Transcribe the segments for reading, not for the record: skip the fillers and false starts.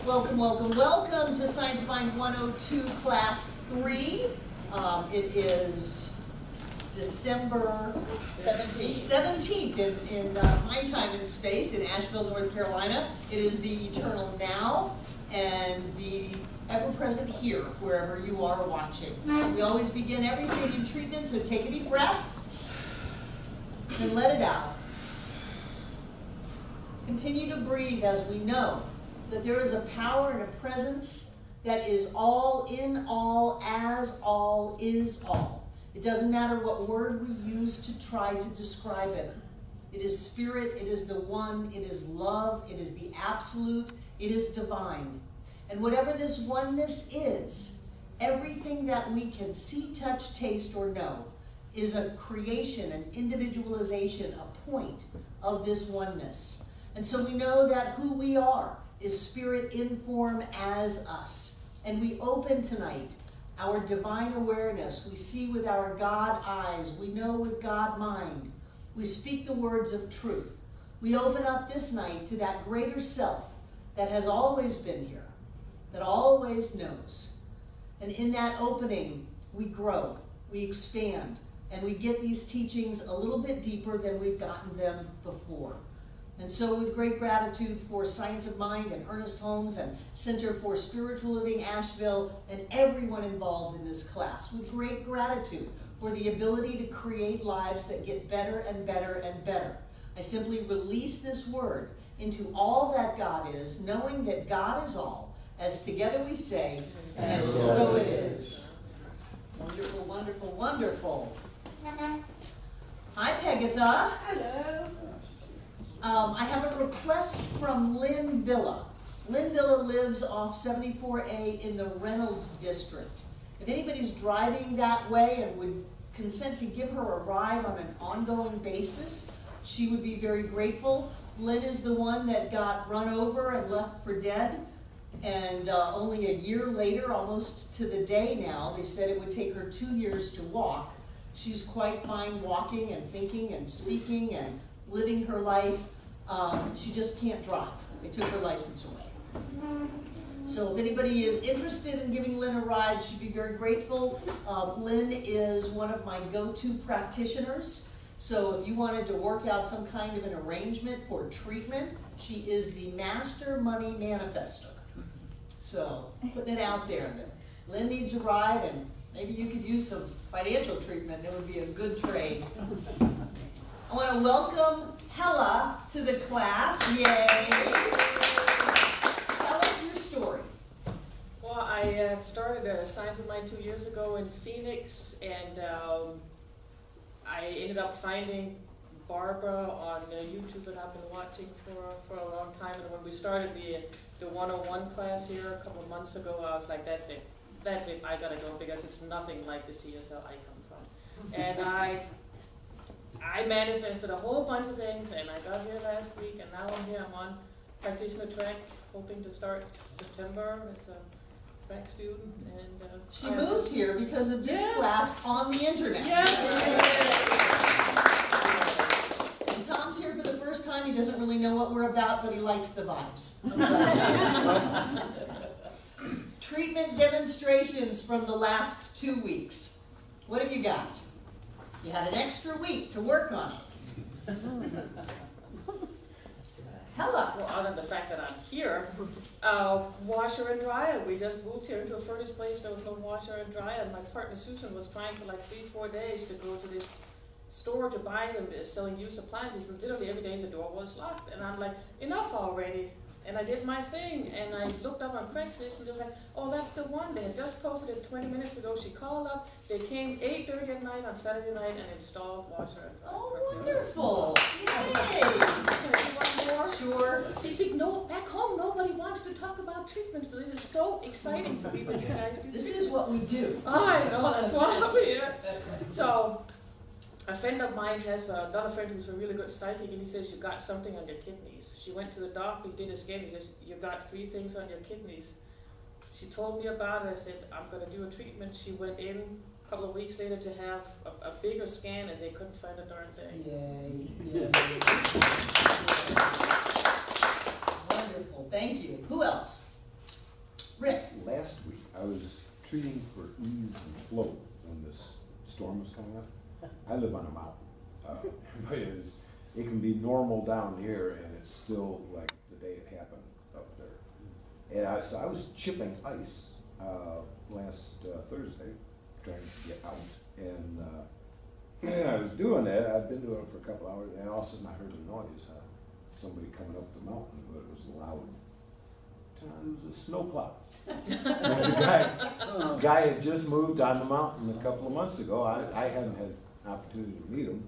Welcome, welcome, welcome to Science Mind 102 Class 3. It is December 17th in my time and space in Asheville, North Carolina. It is the eternal now and the ever-present here, wherever you are watching. We always begin everything in treatment, so take a deep breath and let it out. Continue to breathe as we know that there is a power and a presence that is all in all, as all is all. It doesn't matter what word we use to try to describe it. It is spirit, it is the one, it is love, it is the absolute, it is divine. And whatever this oneness is, everything that we can see, touch, taste, or know is a creation, an individualization, a point of this oneness. And so we know that who we are is spirit in form as us. And we open tonight our divine awareness. We see with our God eyes. We know with God mind. We speak the words of truth. We open up this night to that greater self that has always been here, that always knows. And in that opening, we grow, we expand, and we get these teachings a little bit deeper than we've gotten them before. And so with great gratitude for Science of Mind and Ernest Holmes and Center for Spiritual Living Asheville and everyone involved in this class, with great gratitude for the ability to create lives that get better and better and better, I simply release this word into all that God is, knowing that God is all, as together we say, and so it is. Wonderful, wonderful, wonderful. Hi, Pegatha. Hello. I have a request from Lynn Villa. Lynn Villa lives off 74A in the Reynolds district. If anybody's driving that way and would consent to give her a ride on an ongoing basis, she would be very grateful. Lynn is the one that got run over and left for dead. And only a year later, almost to the day now, they said it would take her 2 years to walk. She's quite fine walking and thinking and speaking and living her life. She just can't drive. They took her license away. So if anybody is interested in giving Lynn a ride, she'd be very grateful. Lynn is one of my go-to practitioners. So if you wanted to work out some kind of an arrangement for treatment, she is the master money manifester. So putting it out there that Lynn needs a ride and maybe you could use some financial treatment. It would be a good trade. I want to welcome Hella to the class. Yay! Tell us your story. Well, I started Science of Mind 2 years ago in Phoenix, and I ended up finding Barbara on YouTube, and I've been watching for a long time. And when we started the 101 class here a couple of months ago, I was like, that's it, I gotta go, because it's nothing like the CSL I come from. And I manifested a whole bunch of things, and I got here last week, and now I'm here. I'm on practitioner track, hoping to start September as a track student. And she moved here because of this class on the internet. Yes. And Tom's here for the first time. He doesn't really know what we're about, but he likes the vibes. Treatment demonstrations from the last 2 weeks. What have you got? You had an extra week to work on it. Hella. Well, other than the fact that I'm here, washer and dryer. We just moved here into a furnished place. There was no washer and dryer. And my partner Susan was trying for like 3-4 days to go to this store to buy them, selling used appliances. And literally every day the door was locked. And I'm like, enough already. And I did my thing, and I looked up on Craigslist, and they were like, oh, that's the one. They had just posted it 20 minutes ago. She called up. They came 8:30 at night on Saturday night and installed washer. Oh, wonderful. Yay. Can I do one more? Sure. See, back home, nobody wants to talk about treatment, so this is so exciting to me that you guys do. This is what we do. I know, that's why I'm here. So, a friend of mine has another friend who's a really good psychic, and he says, you got something on your kidneys. She went to the doctor, he did a scan, he says, you got 3 things on your kidneys. She told me about it. I said, I'm going to do a treatment. She went in a couple of weeks later to have a bigger scan, and they couldn't find a darn thing. Yay. Yay. Wonderful. Thank you. Who else? I was treating for ease and flow when this storm was coming up. I live on a mountain, but it can be normal down here, and it's still like the day it happened up there. And so I was chipping ice last Thursday, trying to get out, and I was doing that. I'd been doing it for a couple hours, and all of a sudden I heard a noise, somebody coming up the mountain, but it was loud. It was a snowplow. There was a guy had just moved on the mountain a couple of months ago. I hadn't had an opportunity to meet him,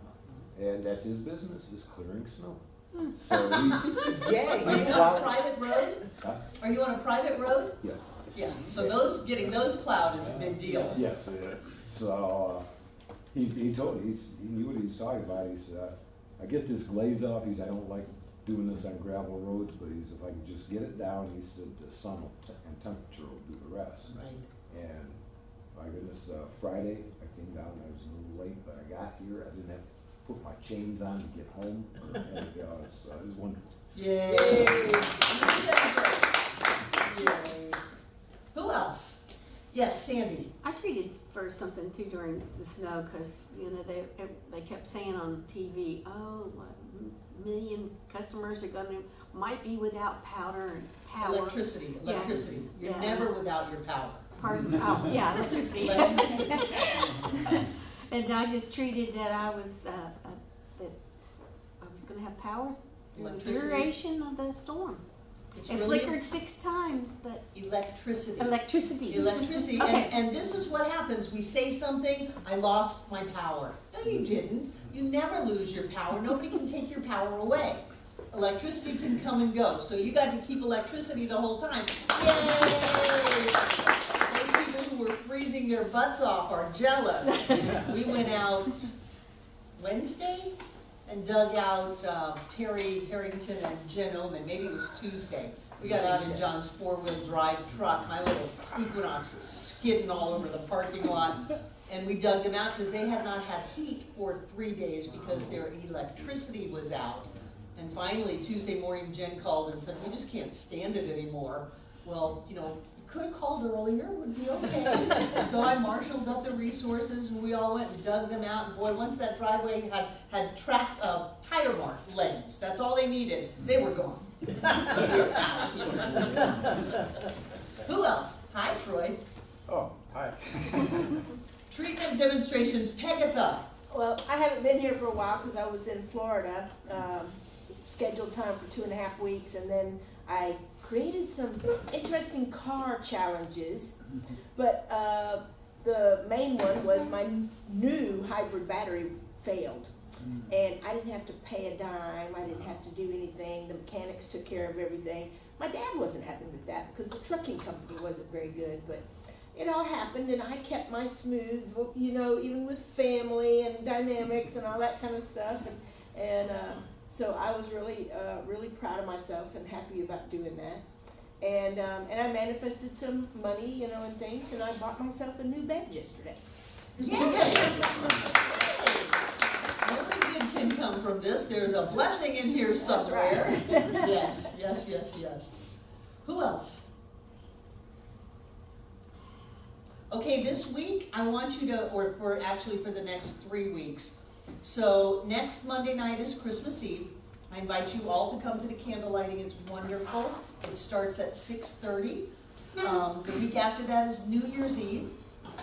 and that's his business, is clearing snow. So Yay. Are you on a private road? Huh? Are you on a private road? Yes. Yeah, so getting those plowed is a big deal. Yes, it is. So he told me, he knew what he was talking about. He said, I get this glaze off. He said, I don't like doing this on gravel roads, but he said, if I can just get it down, he said, the sun and temperature will do the rest. Right. And my goodness, Friday I came down. I was a little late, but I got here. I didn't have to put my chains on to get home. And it was wonderful. Yay! Yay! Who else? Yes, Sandy. I treated for something too during the snow, because they kept saying on TV, oh, a million customers are might be without powder and power. Electricity. Yeah. You're Yeah. never without your power. Pardon? Oh, yeah, electricity. Electricity. And I just treated that I was going to have power through the Electricity. duration of the storm. It's It really flickered 6 times, but electricity. electricity. Okay. And this is what happens. We say something, I lost my power. No, you didn't. You never lose your power. Nobody can take your power away. Electricity can come and go. So you got to keep electricity the whole time. Yay! Those people who were freezing their butts off are jealous. We went out Wednesday and dug out Terry Harrington and Jen Oman. Maybe it was Tuesday. We got out in John's 4-wheel drive truck. My little Equinox is skidding all over the parking lot. And we dug them out because they had not had heat for 3 days because their electricity was out. And finally, Tuesday morning, Jen called and said, we just can't stand it anymore. Well, you could have called earlier, would be okay. So I marshaled up the resources, and we all went and dug them out. And boy, once that driveway had tire mark lanes, that's all they needed, they were gone. We were out of here. Who else? Hi, Troy. Oh, hi. Treatment demonstrations, Pegatha. Well, I haven't been here for a while because I was in Florida, scheduled time for 2.5 weeks, and then I created some interesting car challenges, but the main one was my new hybrid battery failed, and I didn't have to pay a dime, I didn't have to do anything, the mechanics took care of everything. My dad wasn't happy with that because the trucking company wasn't very good, but it all happened, and I kept my smooth, even with family and dynamics and all that kind of stuff, and so I was really, really proud of myself and happy about doing that. And I manifested some money, and things, and I bought myself a new bed yesterday. Yay! Really good can come from this. There's a blessing in here somewhere. Yes, yes, yes, yes. Who else? Okay, this week I want you to, or for the next 3 weeks. So next Monday night is Christmas Eve. I invite you all to come to the candle lighting. It's wonderful. It starts at 6:30. The week after that is New Year's Eve.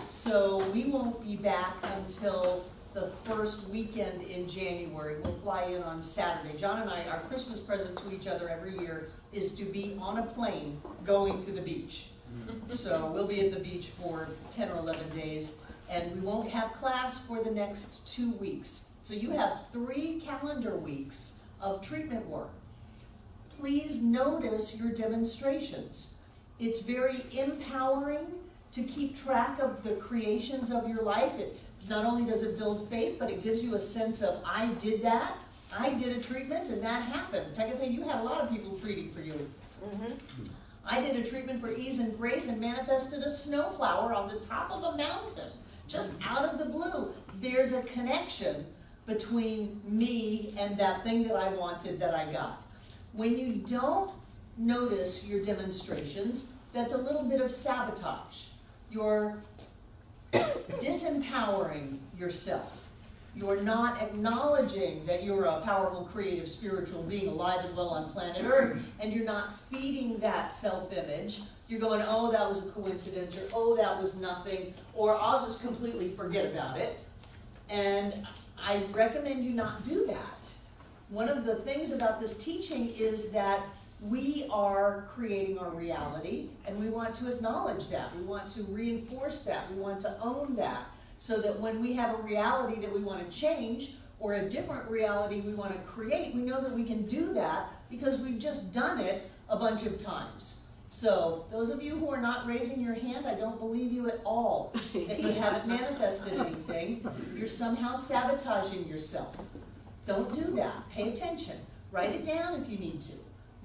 So we won't be back until the first weekend in January. We'll fly in on Saturday. John and I, our Christmas present to each other every year is to be on a plane going to the beach. So we'll be at the beach for 10 or 11 days, and we won't have class for the next 2 weeks. So you have 3 calendar weeks of treatment work. Please notice your demonstrations. It's very empowering to keep track of the creations of your life. It not only does it build faith, but it gives you a sense of, I did that, I did a treatment, and that happened. Pegatha, you had a lot of people treating for you. Mm-hmm. I did a treatment for ease and grace and manifested a snowplower on the top of a mountain, just out of the blue. There's a connection between me and that thing that I wanted that I got. When you don't notice your demonstrations, that's a little bit of sabotage. You're disempowering yourself. You're not acknowledging that you're a powerful, creative, spiritual being alive and well on planet Earth, and you're not feeding that self-image. You're going, oh, that was a coincidence, or oh, that was nothing, or I'll just completely forget about it. And I recommend you not do that. One of the things about this teaching is that we are creating our reality, and we want to acknowledge that. We want to reinforce that. We want to own that, so that when we have a reality that we want to change, or a different reality we want to create, we know that we can do that because we've just done it a bunch of times. So those of you who are not raising your hand, I don't believe you at all that you haven't manifested anything. You're somehow sabotaging yourself. Don't do that. Pay attention. Write it down if you need to.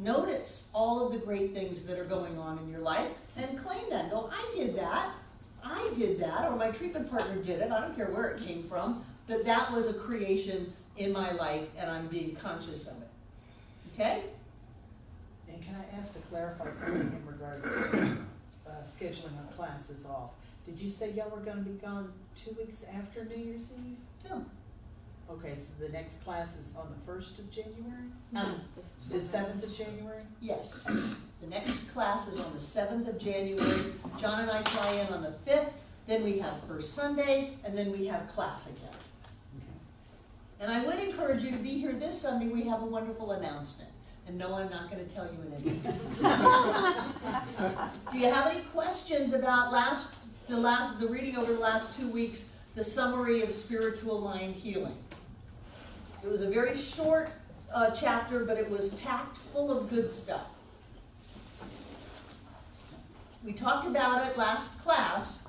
Notice all of the great things that are going on in your life and claim that. Go, I did that, or my treatment partner did it. I don't care where it came from, that was a creation in my life and I'm being conscious of it. Okay? And can I ask to clarify something in regards to scheduling our classes off? Did you say y'all were gonna be gone 2 weeks after New Year's Eve? Yeah. Okay, so the next class is on the 1st of January? The The 7th of January? Yes. The next class is on the 7th of January. John and I fly in on the 5th, then we have First Sunday, and then we have class again. And I would encourage you to be here this Sunday. We have a wonderful announcement. And no, I'm not going to tell you in advance. Do you have any questions about the reading over the last 2 weeks, the summary of spiritual mind healing? It was a very short chapter, but it was packed full of good stuff. We talked about it last class.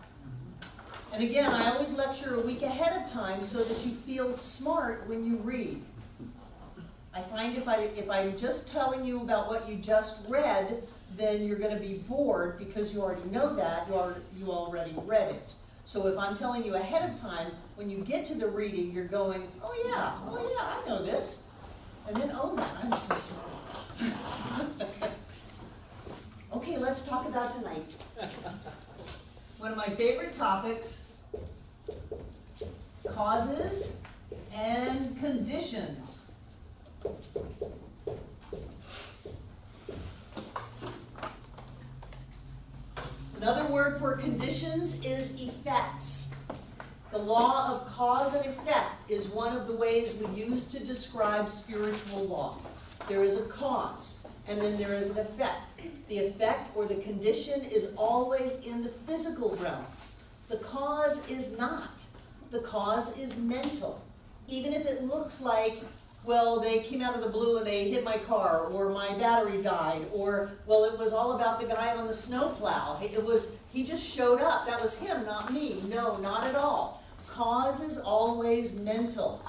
And again, I always lecture a week ahead of time so that you feel smart when you read. I find if I'm just telling you about what you just read, then you're going to be bored because you already know that, you already read it. So if I'm telling you ahead of time, when you get to the reading, you're going, oh yeah, I know this. And then, oh that, I'm so sorry. Okay, let's talk about tonight. One of my favorite topics, causes and conditions. Another word for conditions is effects. The law of cause and effect is one of the ways we use to describe spiritual law. There is a cause, and then there is an effect. The effect or the condition is always in the physical realm. The cause is not. The cause is mental. Even if it looks like, well, they came out of the blue and they hit my car, or my battery died, or, well, it was all about the guy on the snowplow. He just showed up. That was him, not me. No, not at all. Cause is always mental.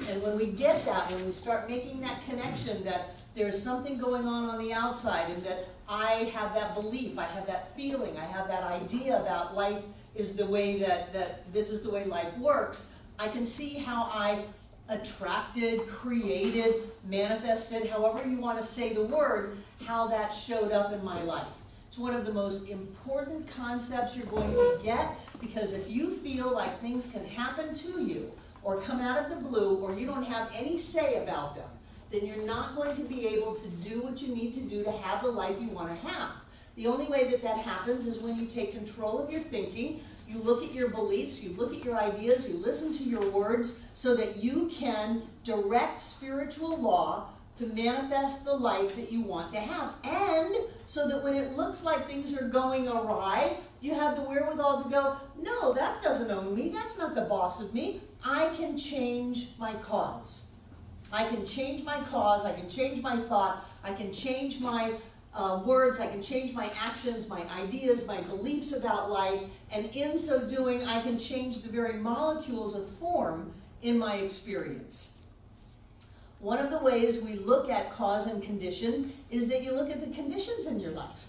And when we get that, when we start making that connection that there's something going on the outside, and that I have that belief, I have that feeling, I have that idea about life is the way that this is the way life works, I can see how I attracted, created, manifested, however you want to say the word, how that showed up in my life. It's one of the most important concepts you're going to get, because if you feel like things can happen to you or come out of the blue, or you don't have any say about them, then you're not going to be able to do what you need to do to have the life you want to have. The only way that that happens is when you take control of your thinking, you look at your beliefs, you look at your ideas, you listen to your words, so that you can direct spiritual law to manifest the life that you want to have. And so that when it looks like things are going awry, you have the wherewithal to go, no, that doesn't own me, that's not the boss of me. I can change my cause. I can change my cause, I can change my thought, I can change my words, I can change my actions, my ideas, my beliefs about life, and in so doing, I can change the very molecules of form in my experience. One of the ways we look at cause and condition is that you look at the conditions in your life.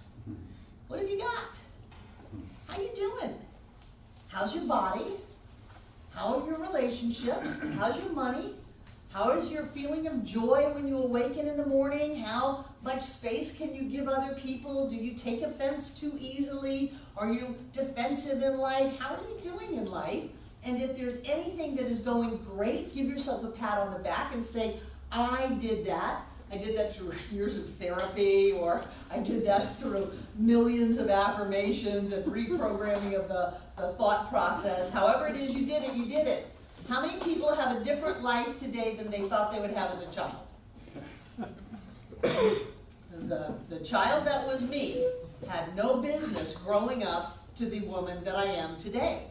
What have you got? How you doing? How's your body? How are your relationships? How's your money? How is your feeling of joy when you awaken in the morning? How much space can you give other people? Do you take offense too easily? Are you defensive in life? How are you doing in life? And if there's anything that is going great, give yourself a pat on the back and say, I did that. I did that through years of therapy, or I did that through millions of affirmations and reprogramming of the thought process. However it is you did it, you did it. How many people have a different life today than they thought they would have as a child? The child that was me had no business growing up to the woman that I am today.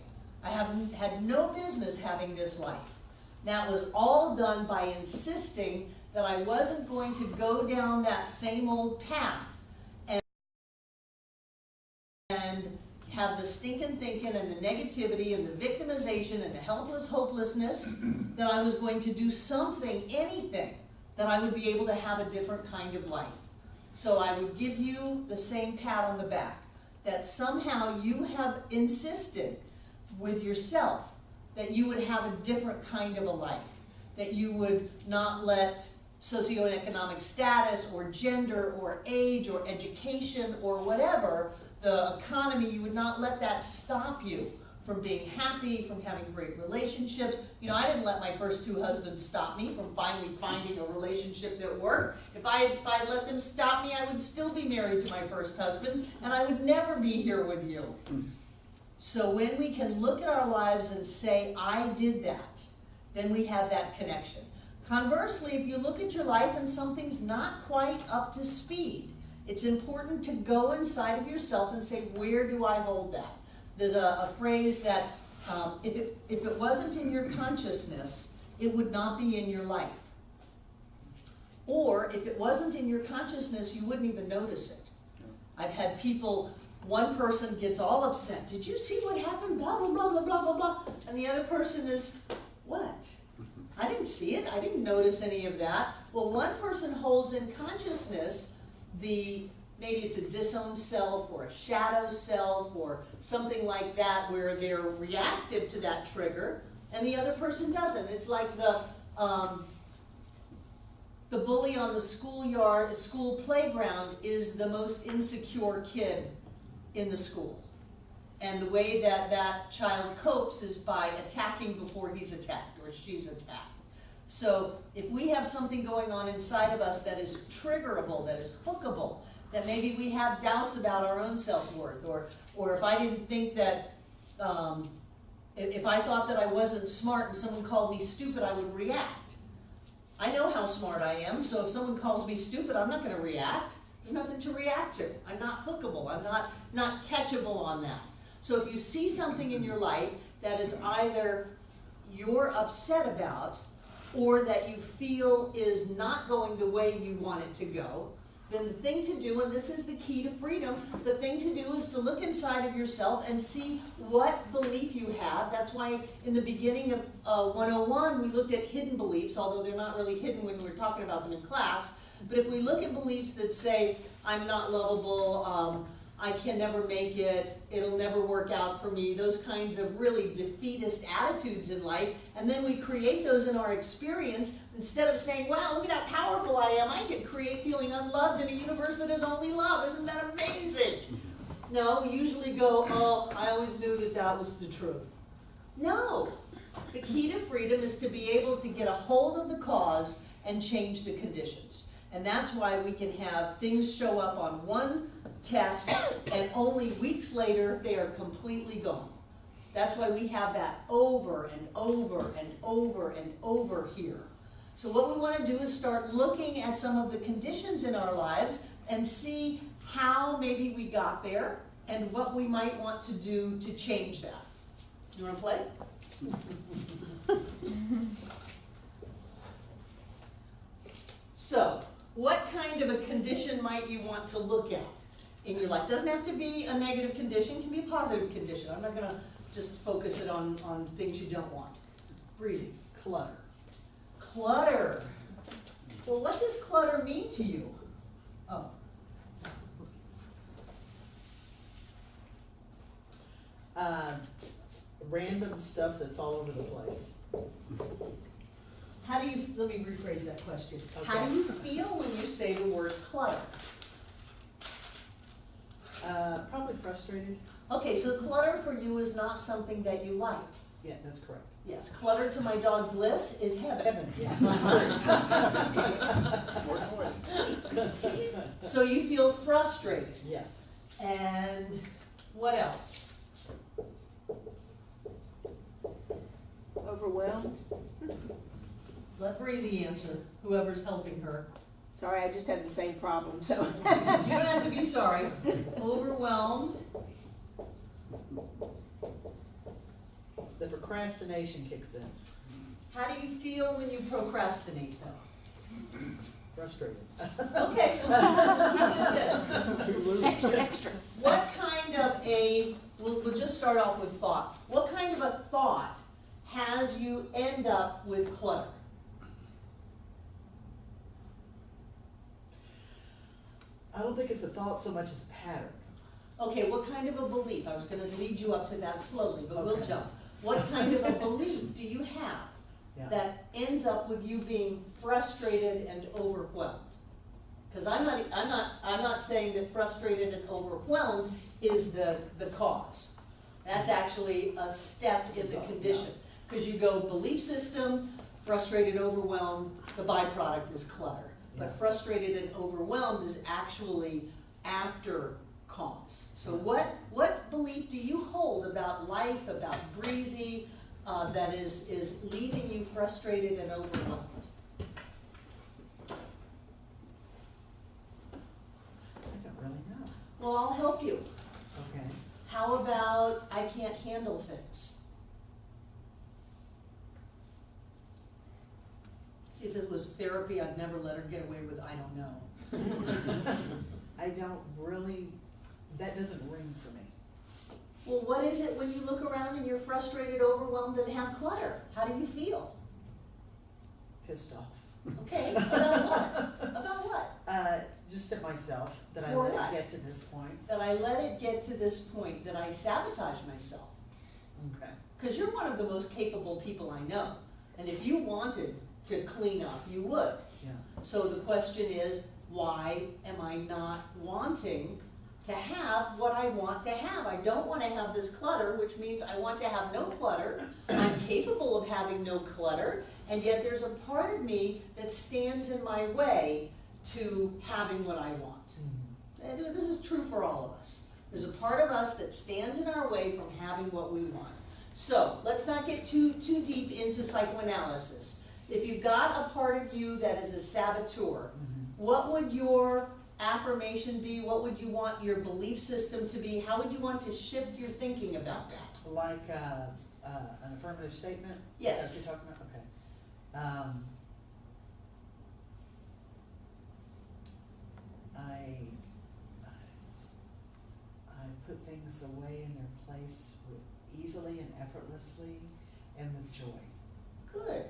I had no business having this life. That was all done by insisting that I wasn't going to go down that same old path and have the stinking thinking and the negativity and the victimization and the helpless hopelessness, that I was going to do something, anything, that I would be able to have a different kind of life. So I would give you the same pat on the back, that somehow you have insisted with yourself that you would have a different kind of a life, that you would not let socioeconomic status or gender or age or education or whatever, the economy, you would not let that stop you from being happy, from having great relationships. You know, I didn't let my first 2 husbands stop me from finally finding a relationship that worked. If I let them stop me, I would still be married to my first husband, and I would never be here with you. So when we can look at our lives and say, I did that, then we have that connection. Conversely, if you look at your life and something's not quite up to speed, it's important to go inside of yourself and say, where do I hold that? There's a phrase that if it wasn't in your consciousness, it would not be in your life. Or if it wasn't in your consciousness, you wouldn't even notice it. I've had people, one person gets all upset. Did you see what happened? Blah, blah, blah, blah, blah, blah, blah. And the other person is, what? I didn't see it. I didn't notice any of that. Well, one person holds in consciousness maybe it's a disowned self or a shadow self or something like that, where they're reactive to that trigger, and the other person doesn't. It's like the bully on the school playground is the most insecure kid in the school. And the way that that child copes is by attacking before he's attacked or she's attacked. So if we have something going on inside of us that is triggerable, that is hookable, that maybe we have doubts about our own self-worth, or if I didn't think that, if I thought that I wasn't smart and someone called me stupid, I would react. I know how smart I am, so if someone calls me stupid, I'm not going to react. There's nothing to react to. I'm not hookable. I'm not catchable on that. So if you see something in your life that is either you're upset about or that you feel is not going the way you want it to go, then the thing to do, and this is the key to freedom, the thing to do is to look inside of yourself and see what belief you have. That's why in the beginning of 101 we looked at hidden beliefs, although they're not really hidden when we're talking about them in class. But if we look at beliefs that say, I'm not lovable, I can never make it, it'll never work out for me, those kinds of really defeatist attitudes in life, and then we create those in our experience, instead of saying, wow, look at how powerful I am, I can create feeling unloved in a universe that is only love, isn't that amazing? No, we usually go, oh, I always knew that that was the truth. No, the key to freedom is to be able to get a hold of the cause and change the conditions. And that's why we can have things show up on one test and only weeks later they are completely gone. That's why we have that over and over and over and over here. So what we want to do is start looking at some of the conditions in our lives and see how maybe we got there and what we might want to do to change that. You want to play? So, what kind of a condition might you want to look at in your life? Doesn't have to be a negative condition, it can be a positive condition. I'm not going to just focus it on things you don't want. Breezy. Clutter. Clutter. Well, what does clutter mean to you? Oh. Random stuff that's all over the place. How do you, let me rephrase that question. How do you feel when you say the word clutter? Probably frustrated. Okay, so clutter for you is not something that you like. Yeah, that's correct. Yes, clutter to my dog Bliss is heaven. Heaven, yes. More noise. So you feel frustrated. Yeah. And what else? Overwhelmed? Let Breezy answer, whoever's helping her. Sorry, I just have the same problem, so. You don't have to be sorry. Overwhelmed. The procrastination kicks in. How do you feel when you procrastinate though? Frustrated. Okay, keep doing this. Extra. What kind of we'll just start off with thought. What kind of a thought has you end up with clutter? I don't think it's a thought so much as a pattern. Okay, what kind of a belief? I was gonna lead you up to that slowly, but we'll Okay. jump. What kind of a belief do you have Yeah. that ends up with you being frustrated and overwhelmed? Because I'm not saying that frustrated and overwhelmed is the cause. That's actually a step in the condition. Because you go belief system, frustrated, overwhelmed, the byproduct is clutter. But Yeah. frustrated and overwhelmed is actually after cause. So what belief do you hold about life, about Breezy, that is leaving you frustrated and overwhelmed? I don't really know. Well, I'll help you. Okay. How about I can't handle things? See, if it was therapy, I'd never let her get away with I don't know. I don't really, that doesn't ring for me. Well, what is it when you look around and you're frustrated, overwhelmed, and have clutter? How do you feel? Pissed off. Okay, about what? About what? Just at myself, that I For let what? it get to this point. That I let it get to this point, that I sabotage myself. Okay. Because you're one of the most capable people I know. And if you wanted to clean up, you would. Yeah. So the question is, why am I not wanting to have what I want to have? I don't want to have this clutter, which means I want to have no clutter. I'm capable of having no clutter, and yet there's a part of me that stands in my way to having what I want. Mhm. And this is true for all of us. There's a part of us that stands in our way from having what we want. So let's not get too deep into psychoanalysis. If you've got a part of you that is a saboteur, what would your affirmation be? What would you want your belief system to be? How would you want to shift your thinking about that? Like, an affirmative statement? Yes. Is that what you're talking about? Okay. I put things away in their place easily and effortlessly and with joy. Good.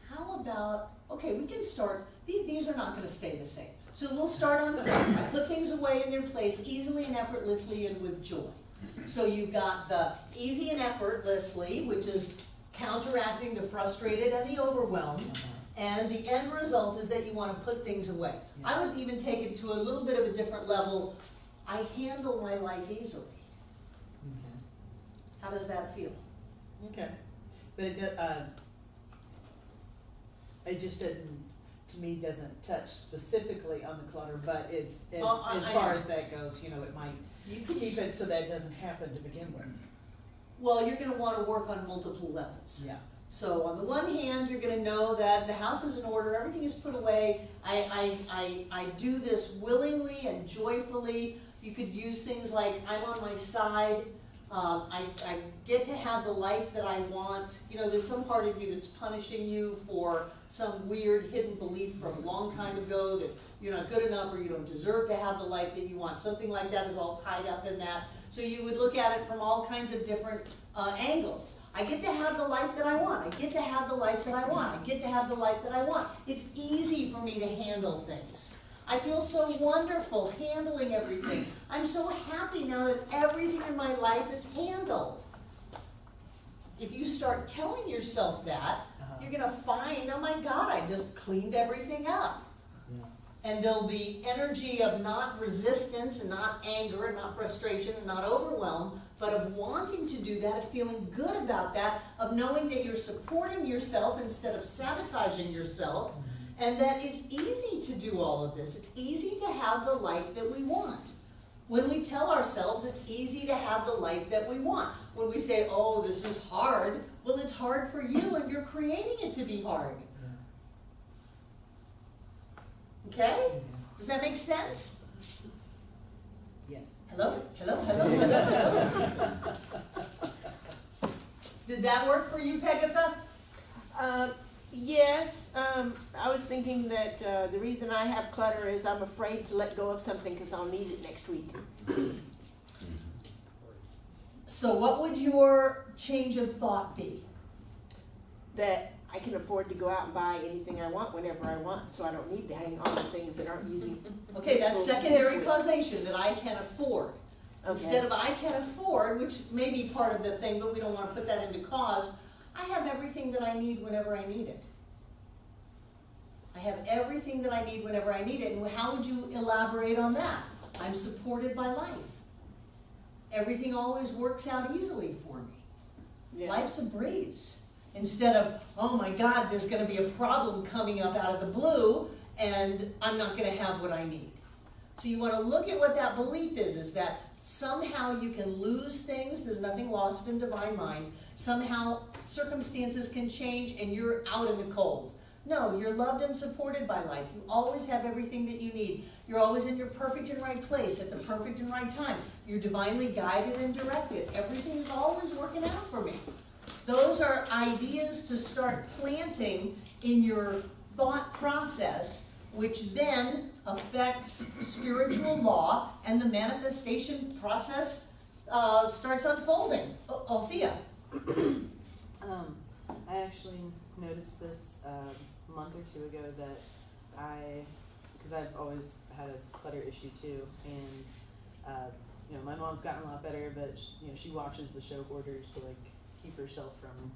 How about, okay, we can start, these are not gonna stay the same. So we'll start on clutter. I put things away in their place easily and effortlessly and with joy. So you've got the easy and effortlessly, which is counteracting the frustrated and the overwhelmed. And the end result is that you want to put things away. I would even take it to a little bit of a different level. I handle my life easily. Okay. How does that feel? Okay. But it just doesn't, to me, doesn't touch specifically on the clutter, but it's, Oh, as I far know. as that goes, you know, it might You can, keep it so that it doesn't happen to begin with. well, you're going to want to work on multiple levels. Yeah. So on the one hand, you're going to know that the house is in order, everything is put away. I do this willingly and joyfully. You could use things like I'm on my side. I get to have the life that I want. You know, there's some part of you that's punishing you for some weird hidden belief from a long time ago that you're not good enough or you don't deserve to have the life that you want. Something like that is all tied up in that. So you would look at it from all kinds of different angles. I get to have the life that I want. I get to have the life that I want. I get to have the life that I want. It's easy for me to handle things. I feel so wonderful handling everything. I'm so happy now that everything in my life is handled. If you start telling yourself that, you're gonna find, oh my God, I just cleaned everything up. Yeah. And there'll be energy of not resistance and not anger and not frustration and not overwhelm, but of wanting to do that, of feeling good about that, of knowing that you're supporting yourself instead of sabotaging yourself, and that it's easy to do all of this. It's easy to have the life that we want. When we tell ourselves it's easy to have the life that we want. When we say, oh, this is hard, well, it's hard for you and you're creating it to be hard. Okay? Does that make sense? Yes. Hello? Hello? Hello? Hello? Did that work for you, Pegatha? Yes, I was thinking that the reason I have clutter is I'm afraid to let go of something because I'll need it next week. So what would your change of thought be? That I can afford to go out and buy anything I want whenever I want, so I don't need to hang on to things that aren't using. Okay, that's secondary causation, that I can afford. Okay. Instead of I can afford, which may be part of the thing, but we don't want to put that into cause, I have everything that I need whenever I need it. I have everything that I need whenever I need it. And how would you elaborate on that? I'm supported by life. Everything always works out easily for me. Yeah. Life's a breeze. Instead of, oh my God, there's going to be a problem coming up out of the blue, and I'm not going to have what I need. So you want to look at what that belief is that somehow you can lose things, there's nothing lost in divine mind, somehow circumstances can change and you're out in the cold. No, you're loved and supported by life. You always have everything that you need. You're always in your perfect and right place at the perfect and right time. You're divinely guided and directed. Everything's always working out for me. Those are ideas to start planting in your thought process, which then affects spiritual law, and the manifestation process starts unfolding. Ophia. I actually noticed this a month or two ago that because I've always had a clutter issue too, and my mom's gotten a lot better, but she watches the show Hoarders to keep herself from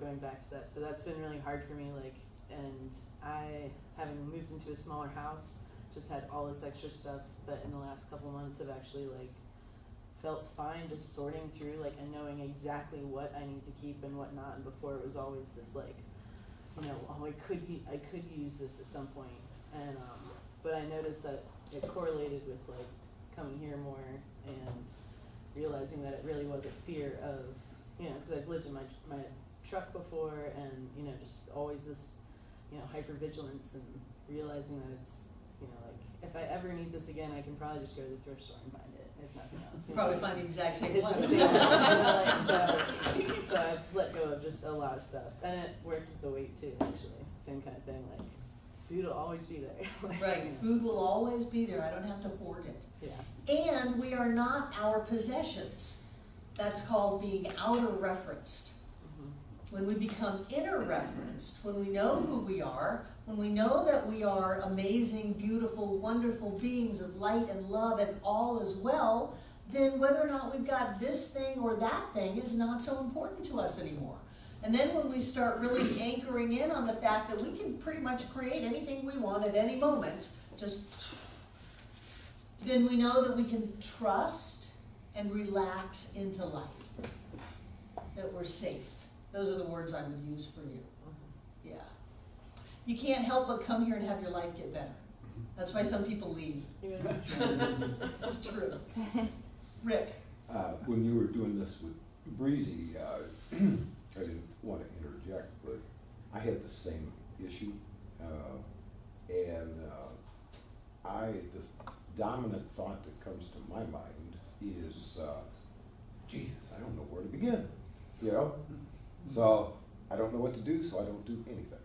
going back to that. So that's been really hard for me. And I, having moved into a smaller house, just had all this extra stuff, but in the last couple of months I've actually felt fine just sorting through and knowing exactly what I need to keep and what not. And before it was always this oh, I could use this at some point. And but I noticed that it correlated with coming here more and realizing that it really was a fear of because I've lived in my truck before, and just always this hypervigilance, and realizing that it's if I ever need this again, I can probably just go to the thrift store and find it, if nothing else. Probably find the exact same It's one. the same so I've let go of just a lot of stuff, and it worked with the weight too. Actually, same kind of thing. Food will always be there. Right, food will always be there. I don't have to hoard it. Yeah. And we are not our possessions. That's called being outer referenced. When we become inner referenced, when we know who we are, when we know that we are amazing, beautiful, wonderful beings of light and love and all as well, then whether or not we've got this thing or that thing is not so important to us anymore. And then when we start really anchoring in on the fact that we can pretty much create anything we want at any moment, then we know that we can trust and relax into life, that we're safe. Those are the words I would use for you. Yeah. You can't help but come here and have your life get better. That's why some people leave. It's true. Rick. When you were doing this with Breezy, I didn't want to interject, but I had the same issue. The dominant thought that comes to my mind is, Jesus, I don't know where to begin, So I don't know what to do, so I don't do anything.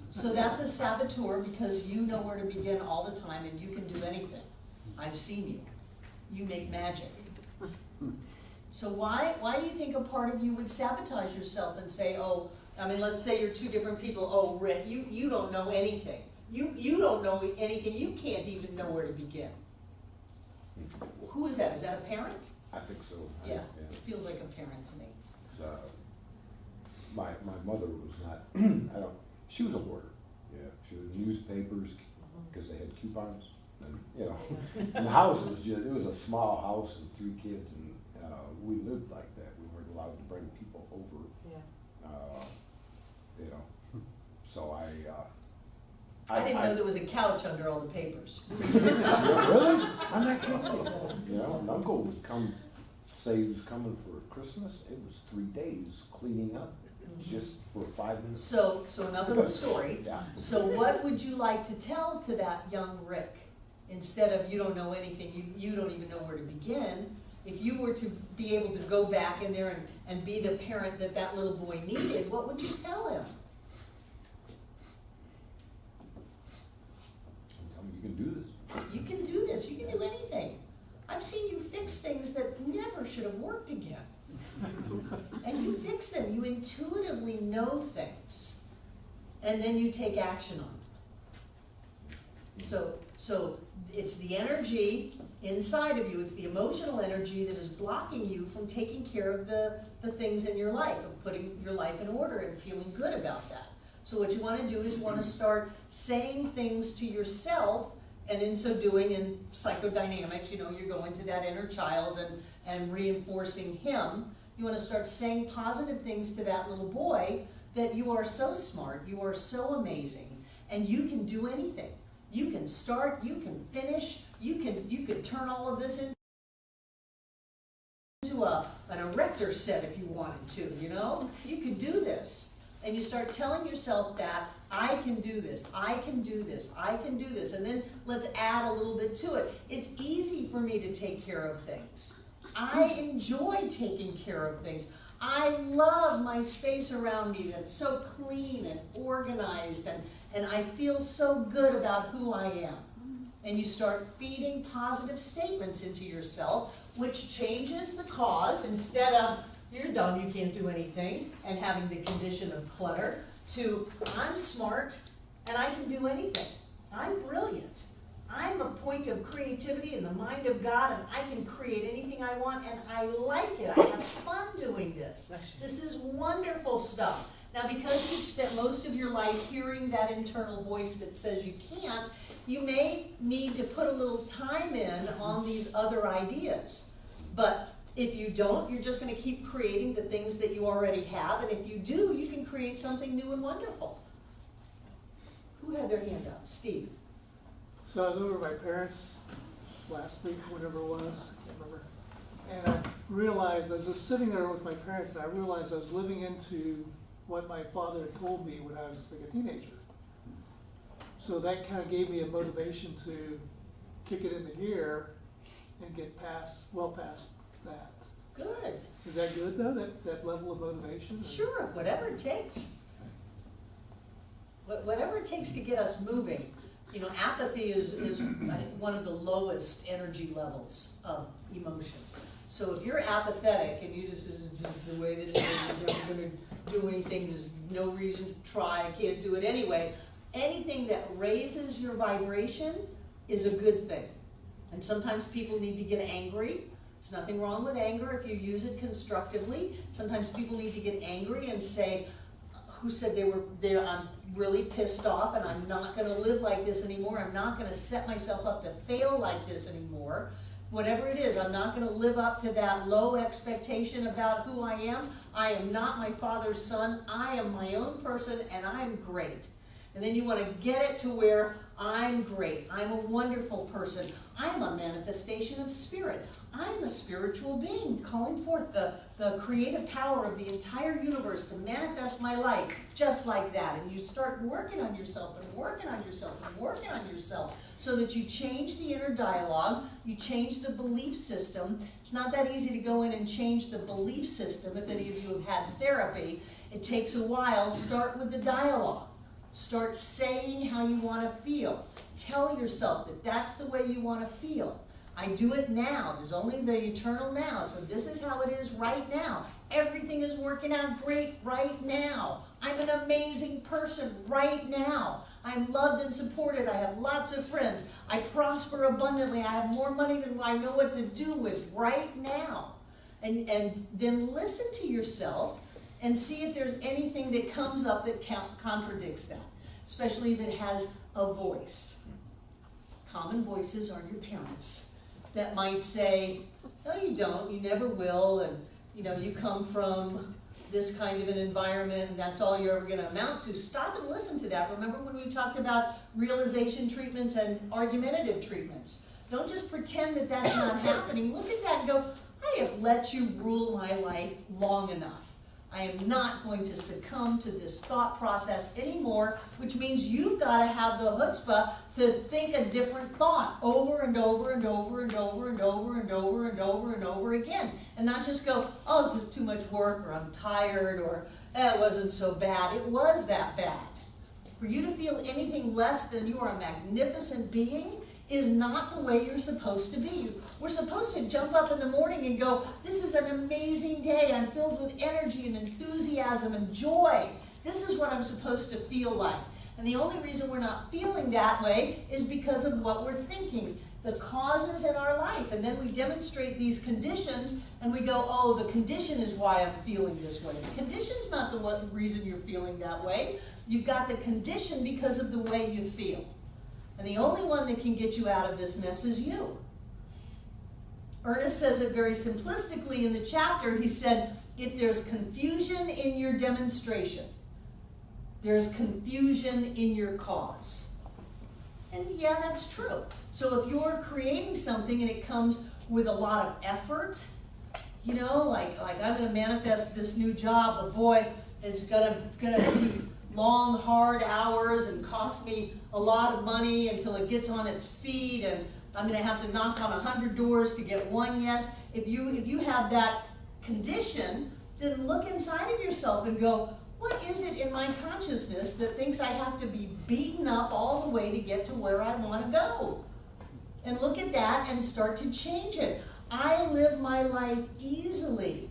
So that's a saboteur, because you know where to begin all the time and you can do anything. I've seen you. You make magic. So why do you think a part of you would sabotage yourself and say, let's say you're two different people. Oh, Rick, you don't know anything. You don't know anything. You can't even know where to begin. Who is that? Is that a parent? I think so. Yeah, it feels like a parent to me. my mother was not, she was a hoarder, yeah, she was newspapers, because they had coupons, and, you know, and the house was just, it was a small house and 3 kids, and, we lived like that, we weren't allowed to bring people over, Yeah. you know, so I didn't know there was a couch under all the papers. Really? I'm not kidding you. You know, an uncle would come, say he was coming for Christmas, it was 3 days cleaning up, just for 5 minutes. So enough of the story. Yeah. So what would you like to tell to that young Rick? Instead of you don't know anything, you don't even know where to begin. If you were to be able to go back in there and be the parent that that little boy needed, what would you tell him? Tell me you can do this. You can do this, you can do anything. I've seen you fix things that never should have worked again. And you fix them, you intuitively know things, and then you take action on them. So it's the energy inside of you, it's the emotional energy that is blocking you from taking care of the things in your life, of putting your life in order and feeling good about that. So what you want to do is you want to start saying things to yourself, and in so doing, in psychodynamics, you know, you're going to that inner child and reinforcing him. You want to start saying positive things to that little boy, that you are so smart, you are so amazing, and you can do anything. You can start, you can finish, you can turn all of this into an erector set if you wanted to, you know? You could do this. And you start telling yourself that, I can do this, I can do this, I can do this. And then let's add a little bit to it. It's easy for me to take care of things. I enjoy taking care of things. I love my space around me that's so clean and organized, and I feel so good about who I am. And you start feeding positive statements into yourself, which changes the cause. Instead of, you're dumb, you can't do anything, and having the condition of clutter, to, I'm smart, and I can do anything. I'm brilliant. I'm a point of creativity in the mind of God, and I can create anything I want, and I like it. I have fun doing this. This is wonderful stuff. Now, because you've spent most of your life hearing that internal voice that says you can't, you may need to put a little time in on these other ideas. But if you don't, you're just going to keep creating the things that you already have, and if you do, you can create something new and wonderful. Who had their hand up? Steve. So I was over at my parents last week, whatever it was, I can't remember. And I realized, I was just sitting there with my parents, and I realized I was living into what my father had told me when I was like a teenager. So that kind of gave me a motivation to kick it into gear and get well past that. Good. Is that good though, that level of motivation? Sure, whatever it takes. Whatever it takes to get us moving. You know, apathy is I think, one of the lowest energy levels of emotion. So if you're apathetic and you just, this is just the way that it is, you're never going to do anything, there's no reason to try, I can't do it anyway, anything that raises your vibration is a good thing. And sometimes people need to get angry. There's nothing wrong with anger if you use it constructively. Sometimes people need to get angry and say, who said I'm really pissed off and I'm not going to live like this anymore. I'm not going to set myself up to fail like this anymore. Whatever it is, I'm not going to live up to that low expectation about who I am. I am not my father's son. I am my own person and I'm great. And then you want to get it to where I'm great. I'm a wonderful person. I'm a manifestation of spirit. I'm a spiritual being calling forth the creative power of the entire universe to manifest my life just like that. And you start working on yourself and working on yourself and working on yourself so that you change the inner dialogue, you change the belief system. It's not that easy to go in and change the belief system. If any of you have had therapy, it takes a while. Start with the dialogue. Start saying how you want to feel. Tell yourself that that's the way you want to feel. I do it now. There's only the eternal now. So this is how it is right now. Everything is working out great right now. I'm an amazing person right now. I'm loved and supported. I have lots of friends. I prosper abundantly. I have more money than I know what to do with right now. And then listen to yourself and see if there's anything that comes up that contradicts that, especially if it has a voice. Common voices are your parents that might say, no you don't, you never will, and you come from this kind of an environment and that's all you're ever going to amount to. Stop and listen to that. Remember when we talked about realization treatments and argumentative treatments? Don't just pretend that that's not happening. Look at that and go, I have let you rule my life long enough. I am not going to succumb to this thought process anymore, which means you've got to have the chutzpah to think a different thought over and over and over and over and over and over and over and over again. And not just go, oh, this is too much work, or I'm tired, or it wasn't so bad. It was that bad. For you to feel anything less than you are a magnificent being is not the way you're supposed to be. We're supposed to jump up in the morning and go, this is an amazing day. I'm filled with energy and enthusiasm and joy. This is what I'm supposed to feel like. And the only reason we're not feeling that way is because of what we're thinking, the causes in our life. And then we demonstrate these conditions and we go, oh, the condition is why I'm feeling this way. The condition's not the reason you're feeling that way. You've got the condition because of the way you feel. And the only one that can get you out of this mess is you. Ernest says it very simplistically in the chapter. He said, if there's confusion in your demonstration, there's confusion in your cause. And yeah, that's true. So if you're creating something and it comes with a lot of effort, like I'm going to manifest this new job, but boy, it's gonna be long, hard hours and cost me a lot of money until it gets on its feet, and I'm going to have to knock on 100 doors to get one yes. If you have that condition, then look inside of yourself and go, what is it in my consciousness that thinks I have to be beaten up all the way to get to where I want to go? And look at that and start to change it. I live my life easily.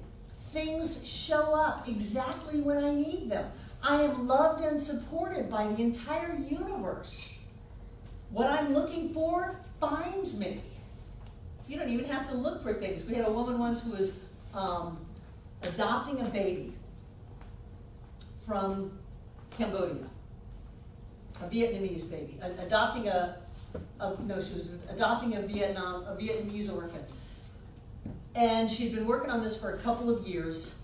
Things show up exactly when I need them. I am loved and supported by the entire universe. What I'm looking for finds me. You don't even have to look for things. We had a woman once who was adopting a baby from Cambodia, a Vietnamese baby, adopting she was adopting a Vietnamese orphan. And she'd been working on this for a couple of years.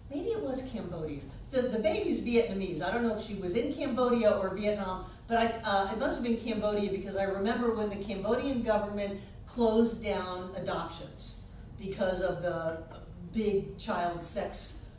Maybe it was Cambodia. The baby's Vietnamese. I don't know if she was in Cambodia or Vietnam, but it must have been Cambodia because I remember when the Cambodian government closed down adoptions because of the big child sex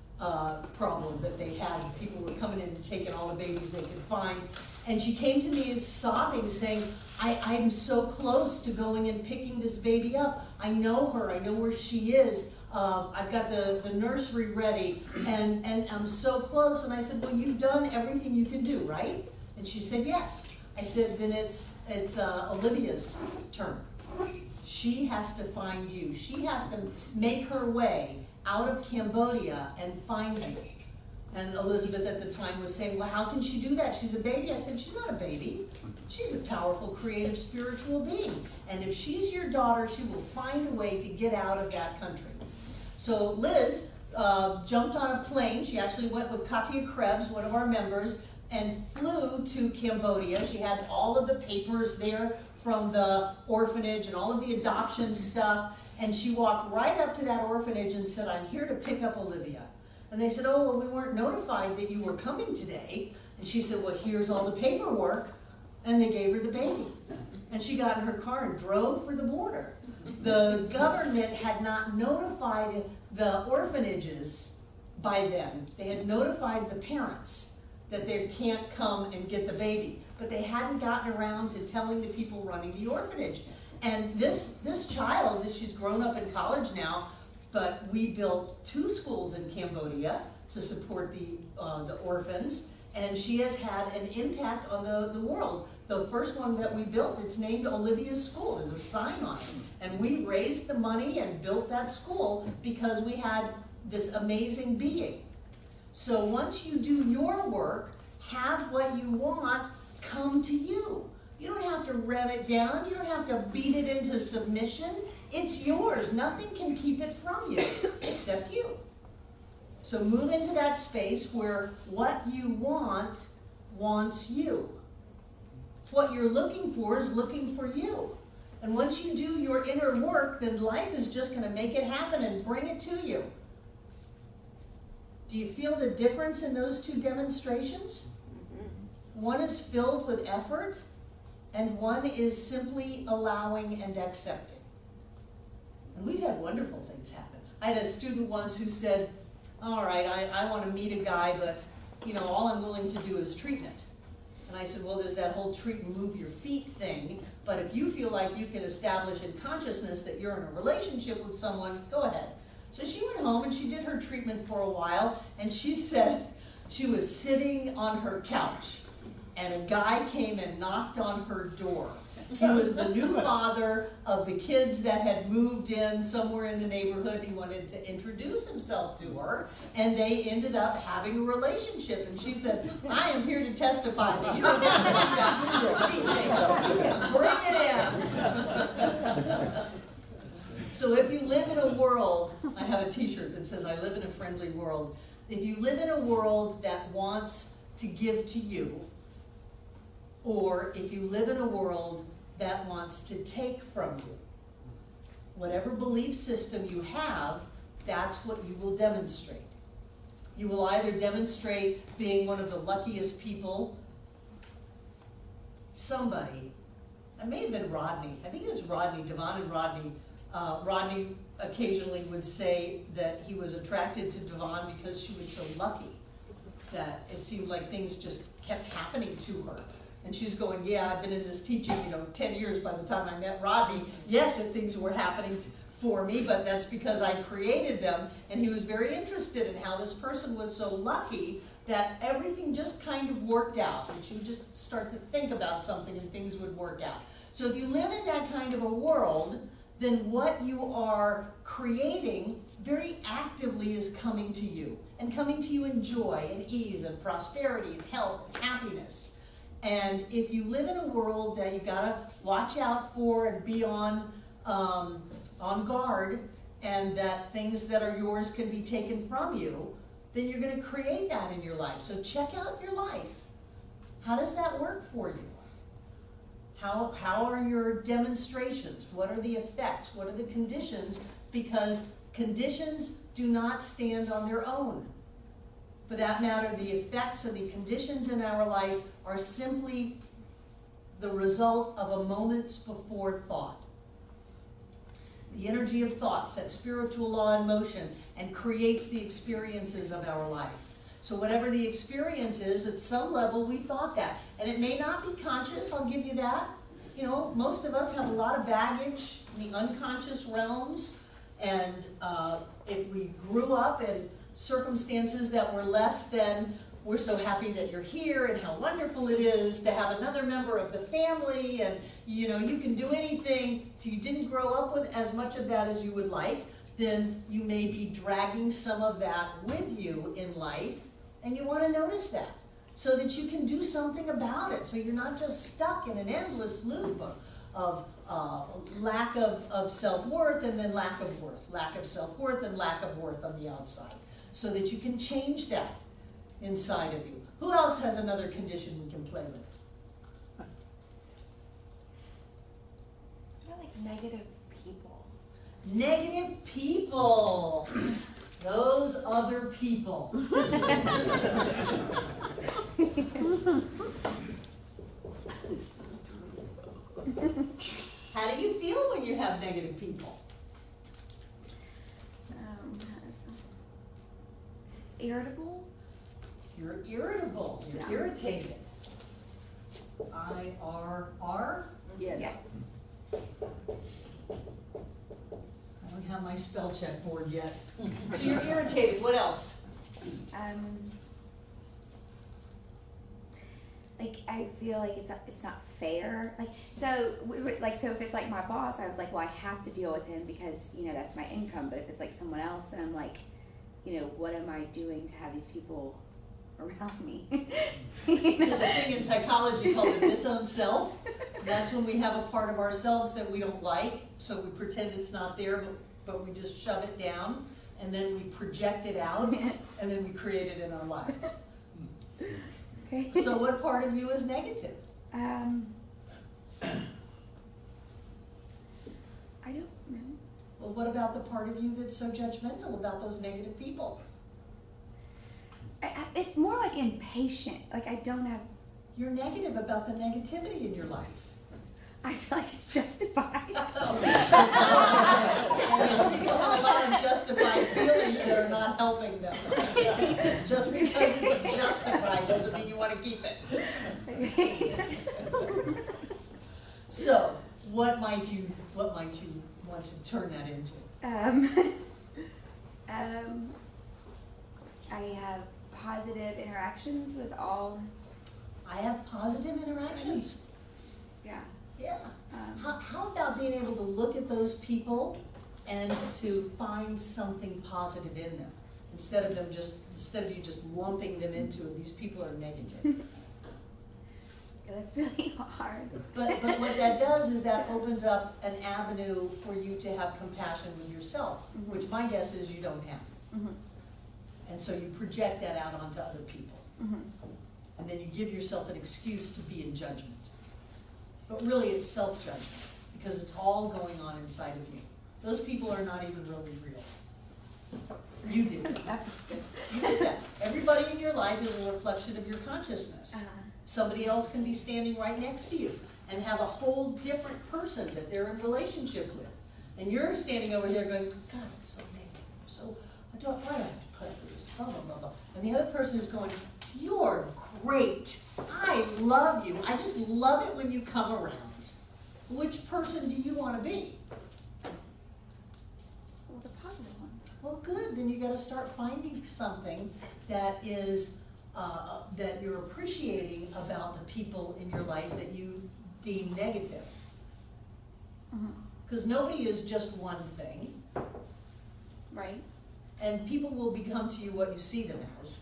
problem that they had. People were coming in and taking all the babies they could find. And she came to me sobbing, saying, I'm so close to going and picking this baby up. I know her. I know where she is. I've got the nursery ready, and I'm so close. And I said, well, you've done everything you can do, right? And she said, yes. I said, then it's Olivia's turn. She has to find you. She has to make her way out of Cambodia and find you. And Elizabeth at the time was saying, well, how can she do that? She's a baby. I said, she's not a baby. She's a powerful, creative, spiritual being. And if she's your daughter, she will find a way to get out of that country. So Liz jumped on a plane. She actually went with Katia Krebs, one of our members, and flew to Cambodia. She had all of the papers there from the orphanage and all of the adoption stuff. And she walked right up to that orphanage and said, I'm here to pick up Olivia. And they said, oh, well, we weren't notified that you were coming today. And she said, well, here's all the paperwork. And they gave her the baby. And she got in her car and drove for the border. The government had not notified the orphanages by then. They had notified the parents that they can't come and get the baby. But they hadn't gotten around to telling the people running the orphanage. And this child, she's grown up in college now, but we built 2 schools in Cambodia to support the orphans, and she has had an impact on the world. The first one that we built, it's named Olivia's School. There's a sign on it. And we raised the money and built that school because we had this amazing being. So once you do your work, have what you want come to you. You don't have to rev it down. You don't have to beat it into submission. It's yours. Nothing can keep it from you except you. So move into that space where what you want wants you. What you're looking for is looking for you. And once you do your inner work, then life is just going to make it happen and bring it to you. Do you feel the difference in those two demonstrations? One is filled with effort, and one is simply allowing and accepting. And we've had wonderful things happen. I had a student once who said, all right, I want to meet a guy, but all I'm willing to do is treatment. And I said, well, there's that whole treat and move your feet thing, but if you feel like you can establish in consciousness that you're in a relationship with someone, go ahead. So she went home and she did her treatment for a while, and she said she was sitting on her couch, and a guy came and knocked on her door. He was the new father of the kids that had moved in somewhere in the neighborhood. He wanted to introduce himself to her, and they ended up having a relationship. And she said, I am here to testify that you don't have to do that. You can bring it in. So if you live in a world, I have a t-shirt that says, I live in a friendly world. If you live in a world that wants to give to you, or if you live in a world that wants to take from you, whatever belief system you have, that's what you will demonstrate. You will either demonstrate being one of the luckiest people, somebody, it may have been Rodney, I think it was Rodney, Devon and Rodney. Rodney occasionally would say that he was attracted to Devon because she was so lucky that it seemed like things just kept happening to her. And she's going, yeah, I've been in this teaching, 10 years by the time I met Rodney. Yes, and things were happening for me, but that's because I created them. And he was very interested in how this person was so lucky that everything just kind of worked out. And she would just start to think about something and things would work out. So if you live in that kind of a world, then what you are creating very actively is coming to you. And coming to you in joy and ease and prosperity and health and happiness. And if you live in a world that you gotta watch out for and be on guard, and that things that are yours can be taken from you, then you're gonna create that in your life. So check out your life. How does that work for you? How are your demonstrations? What are the effects? What are the conditions? Because conditions do not stand on their own. For that matter, the effects and the conditions in our life are simply the result of a moment's before thought. The energy of thought sets spiritual law in motion and creates the experiences of our life. So whatever the experience is, at some level we thought that. And it may not be conscious, I'll give you that. Most of us have a lot of baggage in the unconscious realms. And if we grew up in circumstances that were less than, we're so happy that you're here and how wonderful it is to have another member of the family, and you can do anything. If you didn't grow up with as much of that as you would like, then you may be dragging some of that with you in life, and you want to notice that so that you can do something about it, so you're not just stuck in an endless loop of lack of self-worth and then lack of worth, lack of self-worth and lack of worth on the outside, so that you can change that inside of you. Who else has another condition we can play with? I like negative people. Negative people. Those other people. How do you feel when you have negative people? Irritable. You're irritable. You're irritated. I-R-R? Yes. Yeah. I don't have my spell check board yet. So you're irritated. What else? Like I feel like it's not fair. So if it's like my boss, I was like, well, I have to deal with him because that's my income. But if it's like someone else, then I'm like, what am I doing to have these people around me? There's a thing in psychology called the disowned self, That's when we have a part of ourselves that we don't like, so we pretend it's not there, but we just shove it down, and then we project it out, and then we create it in our lives. Okay. So what part of you is negative? I don't know. Well, what about the part of you that's so judgmental about those negative people? It's more like impatient. Like I don't have. You're negative about the negativity in your life. I feel like it's justified. And people have a lot of justified feelings that are not helping them. Just because it's justified doesn't mean you want to keep it. So, what might you want to turn that into? I have positive interactions with all. I have positive interactions. Yeah. Yeah. How about being able to look at those people and to find something positive in them instead of you just lumping them into these people are negative. That's really hard. But what that does is that opens up an avenue for you to have compassion with yourself, which my guess is you don't have. And so you project that out onto other people. And then you give yourself an excuse to be in judgment. But really it's self-judgment, because it's all going on inside of you. Those people are not even really real. You did that. You did that. Everybody in your life is a reflection of your consciousness. Somebody else can be standing right next to you and have a whole different person that they're in relationship with. And you're standing over there going, God, it's so negative. So, why do I have to put up with this? Blah, blah, blah, blah. And the other person is going, you're great. I love you. I just love it when you come around. Which person do you want to be? Well, the positive one. Well, good. Then you got to start finding something that is that you're appreciating about the people in your life that you deem negative. Because nobody is just one thing. Right. And people will become to you what you see them as.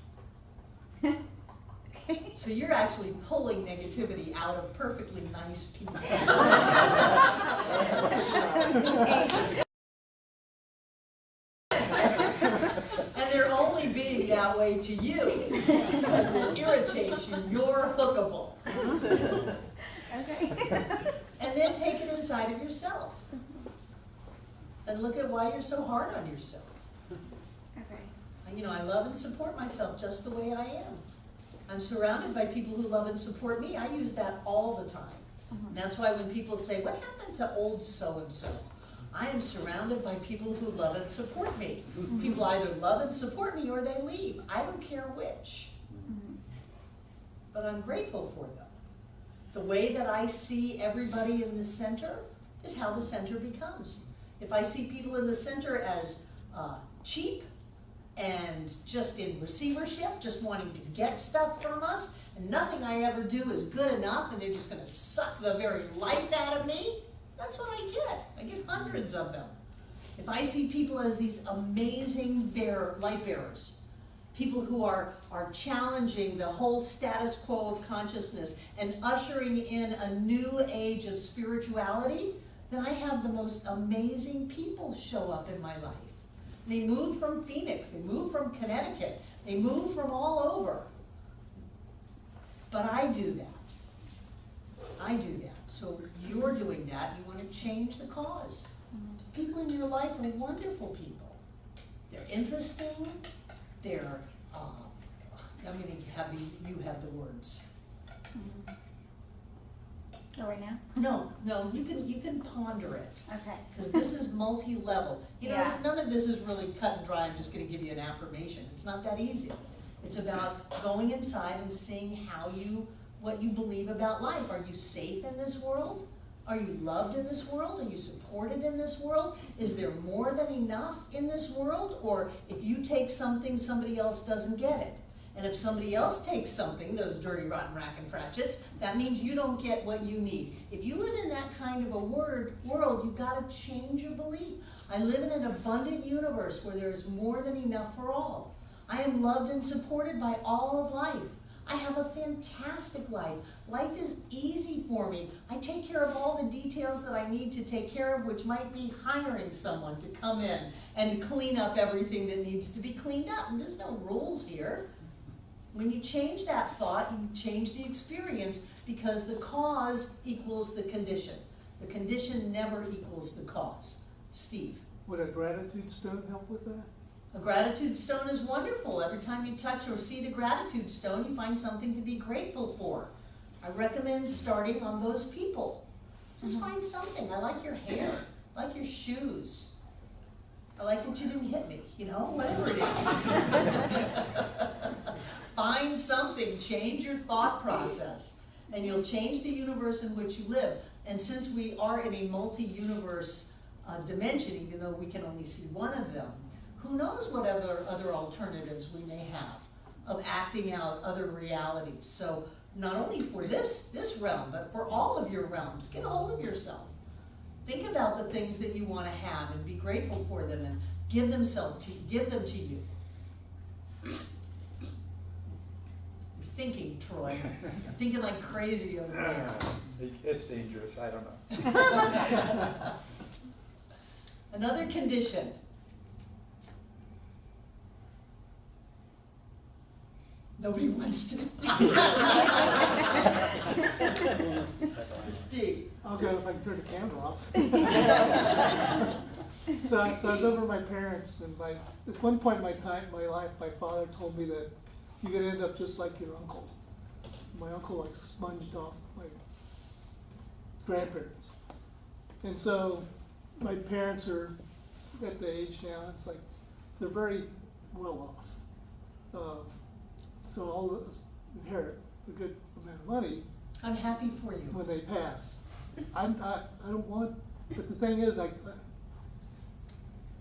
So you're actually pulling negativity out of perfectly nice people. And they're only being that way to you because it irritates you. You're hookable. Okay. And then take it inside of yourself. And look at why you're so hard on yourself. Okay. You know, I love and support myself just the way I am. I'm surrounded by people who love and support me. I use that all the time. And that's why when people say, what happened to old so-and-so? I am surrounded by people who love and support me. People either love and support me or they leave. I don't care which. But I'm grateful for them. The way that I see everybody in the center is how the center becomes. If I see people in the center as cheap and just in receivership, just wanting to get stuff from us, and nothing I ever do is good enough, and they're just going to suck the very life out of me, that's what I get. I get hundreds of them. If I see people as these amazing light bearers, people who are challenging the whole status quo of consciousness and ushering in a new age of spirituality, then I have the most amazing people show up in my life. They move from Phoenix, they move from Connecticut, they move from all over. But I do that. I do that. So you're doing that, you want to change the cause. People in your life are wonderful people. They're interesting, they're, I'm going to have you have the words. Go right now? No, you can ponder it. Okay. Because this is multi-level. You know, Yeah. none of this is really cut and dry. I'm just going to give you an affirmation. It's not that easy. It's about going inside and seeing what you believe about life. Are you safe in this world? Are you loved in this world? Are you supported in this world? Is there more than enough in this world? Or if you take something, somebody else doesn't get it. And if somebody else takes something, those dirty, rotten rack and fratchets, that means you don't get what you need. If you live in that kind of a world, you've got to change your belief. I live in an abundant universe where there is more than enough for all. I am loved and supported by all of life. I have a fantastic life. Life is easy for me. I take care of all the details that I need to take care of, which might be hiring someone to come in and clean up everything that needs to be cleaned up. And there's no rules here. When you change that thought, you change the experience, because the cause equals the condition. The condition never equals the cause. Steve? Would a gratitude stone help with that? A gratitude stone is wonderful. Every time you touch or see the gratitude stone, you find something to be grateful for. I recommend starting on those people. Just find something. I like your hair. I like your shoes. I like that you didn't hit me, whatever it is. Find something. Change your thought process, and you'll change the universe in which you live. And since we are in a multi-universe dimension, even though we can only see one of them, who knows what other alternatives we may have of acting out other realities. So not only for this realm, but for all of your realms, get a hold of yourself. Think about the things that you want to have and be grateful for them, and give them to you. You're thinking, Troy. You're thinking like crazy over there. It's dangerous, I don't know. Another condition. Nobody wants to. Steve. I'll go if I can turn the camera off. So I was over at my parents, and at one point in my life, my father told me that you could end up just like your uncle. My uncle sponged off my grandparents. And so my parents are at the age now, it's like they're very well off. So I'll inherit a good amount of money. I'm happy for you. When they pass. I don't want, but the thing is,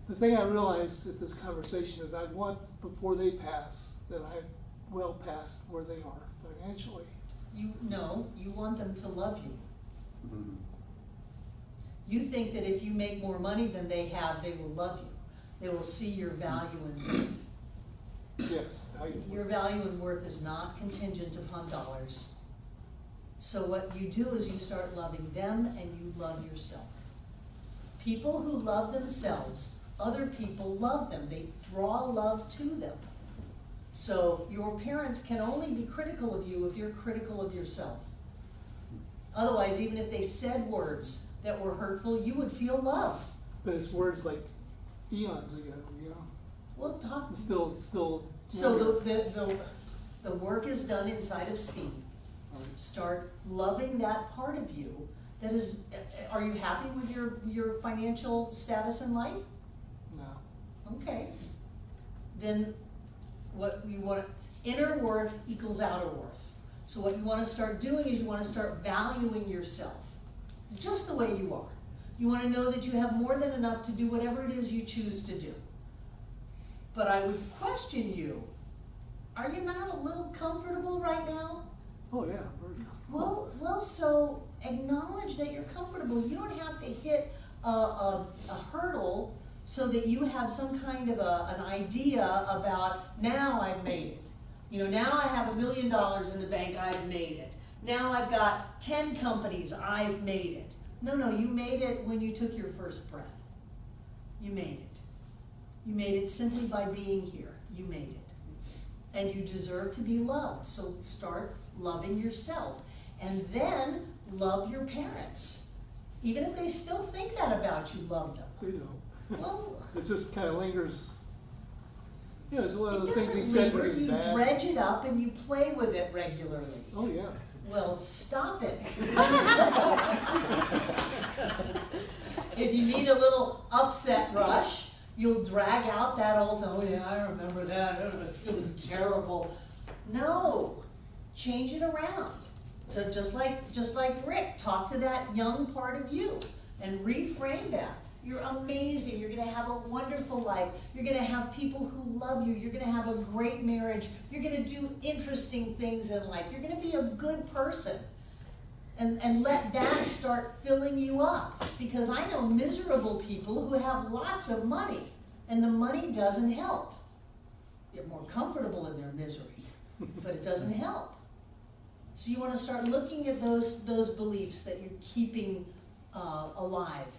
the thing I realized at this conversation is I want, before they pass, that I'm well past where they are financially. You want them to love you. Mm-hmm. You think that if you make more money than they have, they will love you. They will see your value and worth. Yes. Your value and worth is not contingent upon dollars. So what you do is you start loving them, and you love yourself. People who love themselves, other people love them. They draw love to them. So your parents can only be critical of you if you're critical of yourself. Otherwise, even if they said words that were hurtful, you would feel love. But it's words like eons ago, We'll talk. It's still. So the work is done inside of Steve. Start loving that part of you. That is, are you happy with your financial status in life? No. Okay. Then what you want, inner worth equals outer worth. So what you want to start doing is you want to start valuing yourself just the way you are. You want to know that you have more than enough to do whatever it is you choose to do. But I would question you, are you not a little comfortable right now? Oh, yeah. Well, so acknowledge that you're comfortable. You don't have to hit a hurdle so that you have some kind of an idea about, now I've made it. Now I have $1 million in the bank, I've made it. Now I've got 10 companies, I've made it. No, you made it when you took your first breath. You made it. You made it simply by being here. You made it. And you deserve to be loved. So start loving yourself. And then love your parents. Even if they still think that about you, love them. They don't. Well, it just kind of lingers. It's one of it those things he doesn't said linger. when he's You bad. dredge it up and you play with it regularly. Oh, yeah. Well, stop it. If you need a little upset rush, you'll drag out that old thing. Oh yeah, I remember that. I'm feeling terrible. No, change it around. So just like Rick, talk to that young part of you and reframe that. You're amazing. You're going to have a wonderful life. You're going to have people who love you. You're going to have a great marriage. You're going to do interesting things in life. You're going to be a good person. And let that start filling you up. Because I know miserable people who have lots of money, and the money doesn't help. They're more comfortable in their misery. but it doesn't help. So you wanna start looking at those beliefs that you're keeping alive.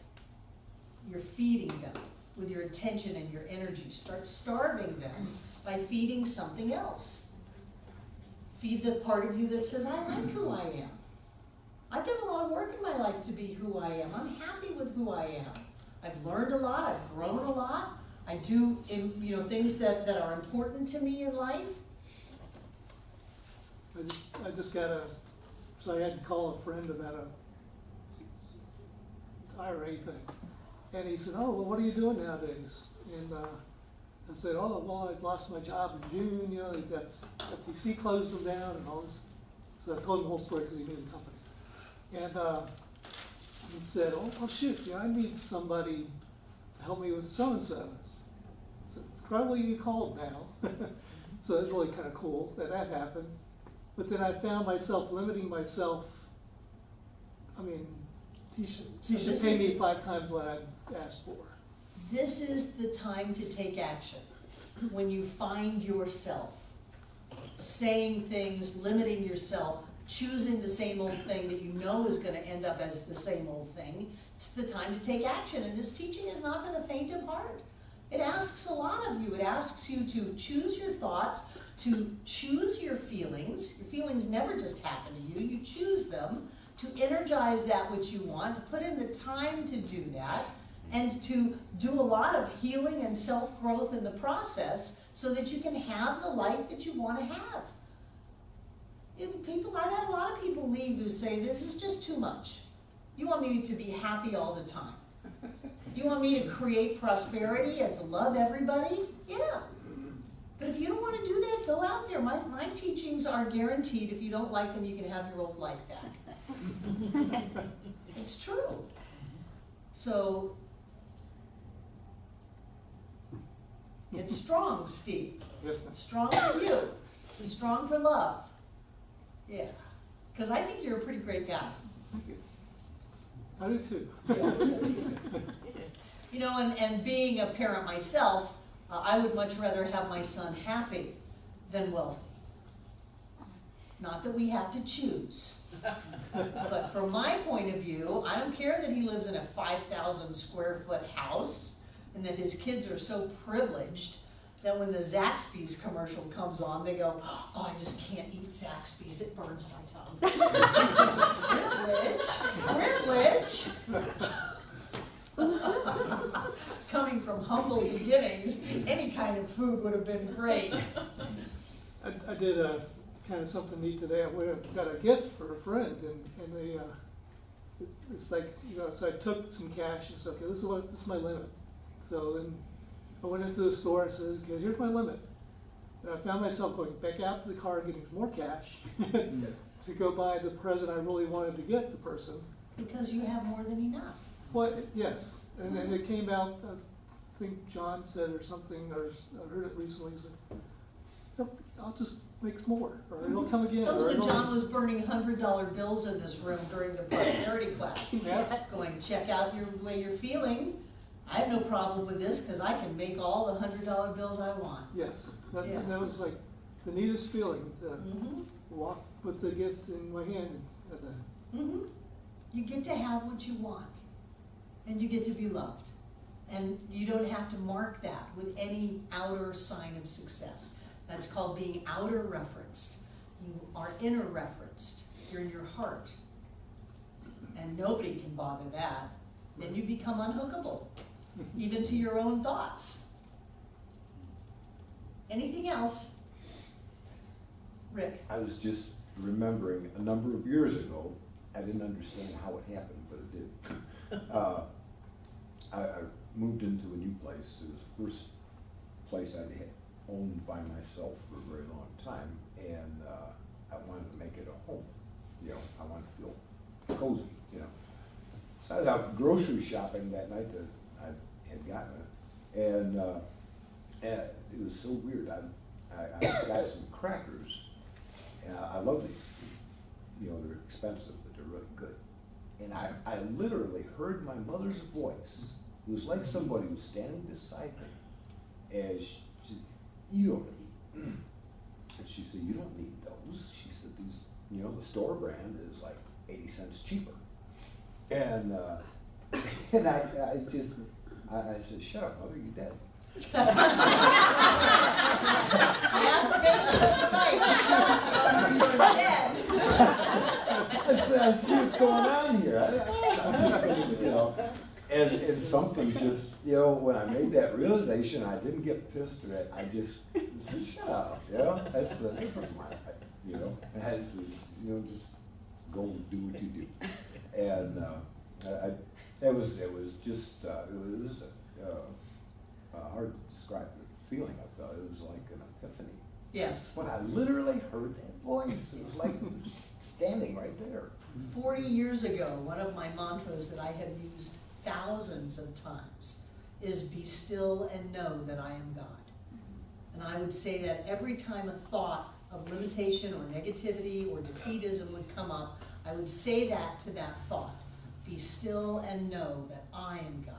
You're feeding them with your attention and your energy. Start starving them by feeding something else. Feed the part of you that says, I like who I am. I've done a lot of work in my life to be who I am. I'm happy with who I am. I've learned a lot, I've grown a lot. I do, things that are important to me in life. I just so I had to call a friend about a IRA thing. And he said, oh, well, what are you doing nowadays? And I said, oh, well, I lost my job in June, the FTC closed them down and all this. So I told him the whole story because he knew the company. And he said, oh shoot, I need somebody to help me with so-and-so. So probably you called now. So it's really kind of cool that happened. But then I found myself limiting myself. I mean, he should pay me 5 times what I asked for. This is the time to take action. When you find yourself saying things, limiting yourself, choosing the same old thing that you know is going to end up as the same old thing, it's the time to take action. And this teaching is not for the faint of heart. It asks a lot of you. It asks you to choose your thoughts, to choose your feelings. Your feelings never just happen to you. You choose them, to energize that which you want, to put in the time to do that, and to do a lot of healing and self-growth in the process so that you can have the life that you want to have. I've had a lot of people leave who say, this is just too much. You want me to be happy all the time. You want me to create prosperity and to love everybody? Yeah. But if you don't want to do that, go out there. My teachings are guaranteed. If you don't like them, you can have your old life back. It's true. So, get strong, Steve. Yes, ma'am. Strong for you. And strong for love. Yeah. Because I think you're a pretty great guy. Thank you. I do too. And being a parent myself, I would much rather have my son happy than wealthy. Not that we have to choose. But from my point of view, I don't care that he lives in a 5,000 square foot house and that his kids are so privileged that when the Zaxby's commercial comes on, they go, oh, I just can't eat Zaxby's, it burns my tongue. Privilege. Coming from humble beginnings, any kind of food would have been great. I did kind of something neat today. I got a gift for a friend, and they, it's like, so I took some cash and said, okay, this is my limit. So then I went into the store and said, okay, here's my limit. And I found myself going back out to the car and getting more cash to go buy the present I really wanted to get the person. Because you have more than enough. Well, yes. And then it came out, I think John said or something, or I heard it recently, he said, I'll just make more, or it'll come again. That was when John was burning $100 bills in this room during the prosperity class. Yeah. Going, check out the way you're feeling. I have no problem with this because I can make all the $100 bills I want. Yes, Yeah. that was like the neatest feeling, to Mm-hmm. walk with the gift in my hand. Mm-hmm. You get to have what you want, and you get to be loved. And you don't have to mark that with any outer sign of success. That's called being outer referenced. You are inner referenced. You're in your heart. And nobody can bother that. Then you become unhookable, even to your own thoughts. Anything else? Rick? I was just remembering a number of years ago, I didn't understand how it happened, but it did. I moved into a new place. It was the first place I'd had owned by myself for a very long time, and I wanted to make it a home. I wanted to feel cozy, So I was out grocery shopping that night that I had gotten it, and it was so weird. I got some crackers, and I love these. They're expensive, but they're really good. And I literally heard my mother's voice. It was like somebody was standing beside me, and she said, "You don't eat." And she said, you don't need those. She said, these, you know, the store brand is like 80 cents cheaper. And, and I said, shut up, mother, you dead. The affirmation of the night, shut up, mother, you're dead. I said, I see what's going on here. I'm just gonna, you know, and something just, you know, when I made that realization, I didn't get pissed or that. I just said, shut up, you know. This is my life, you know. And I said, you know, just go and do what you do. And it was just hard to describe the feeling I felt. It was like an epiphany. Yes. When I literally heard that voice, it was like it was standing right there. 40 years ago, one of my mantras that I have used thousands of times is be still and know that I am God. And I would say that every time a thought of limitation or negativity or defeatism would come up, I would say that to that thought. Be still and know that I am God.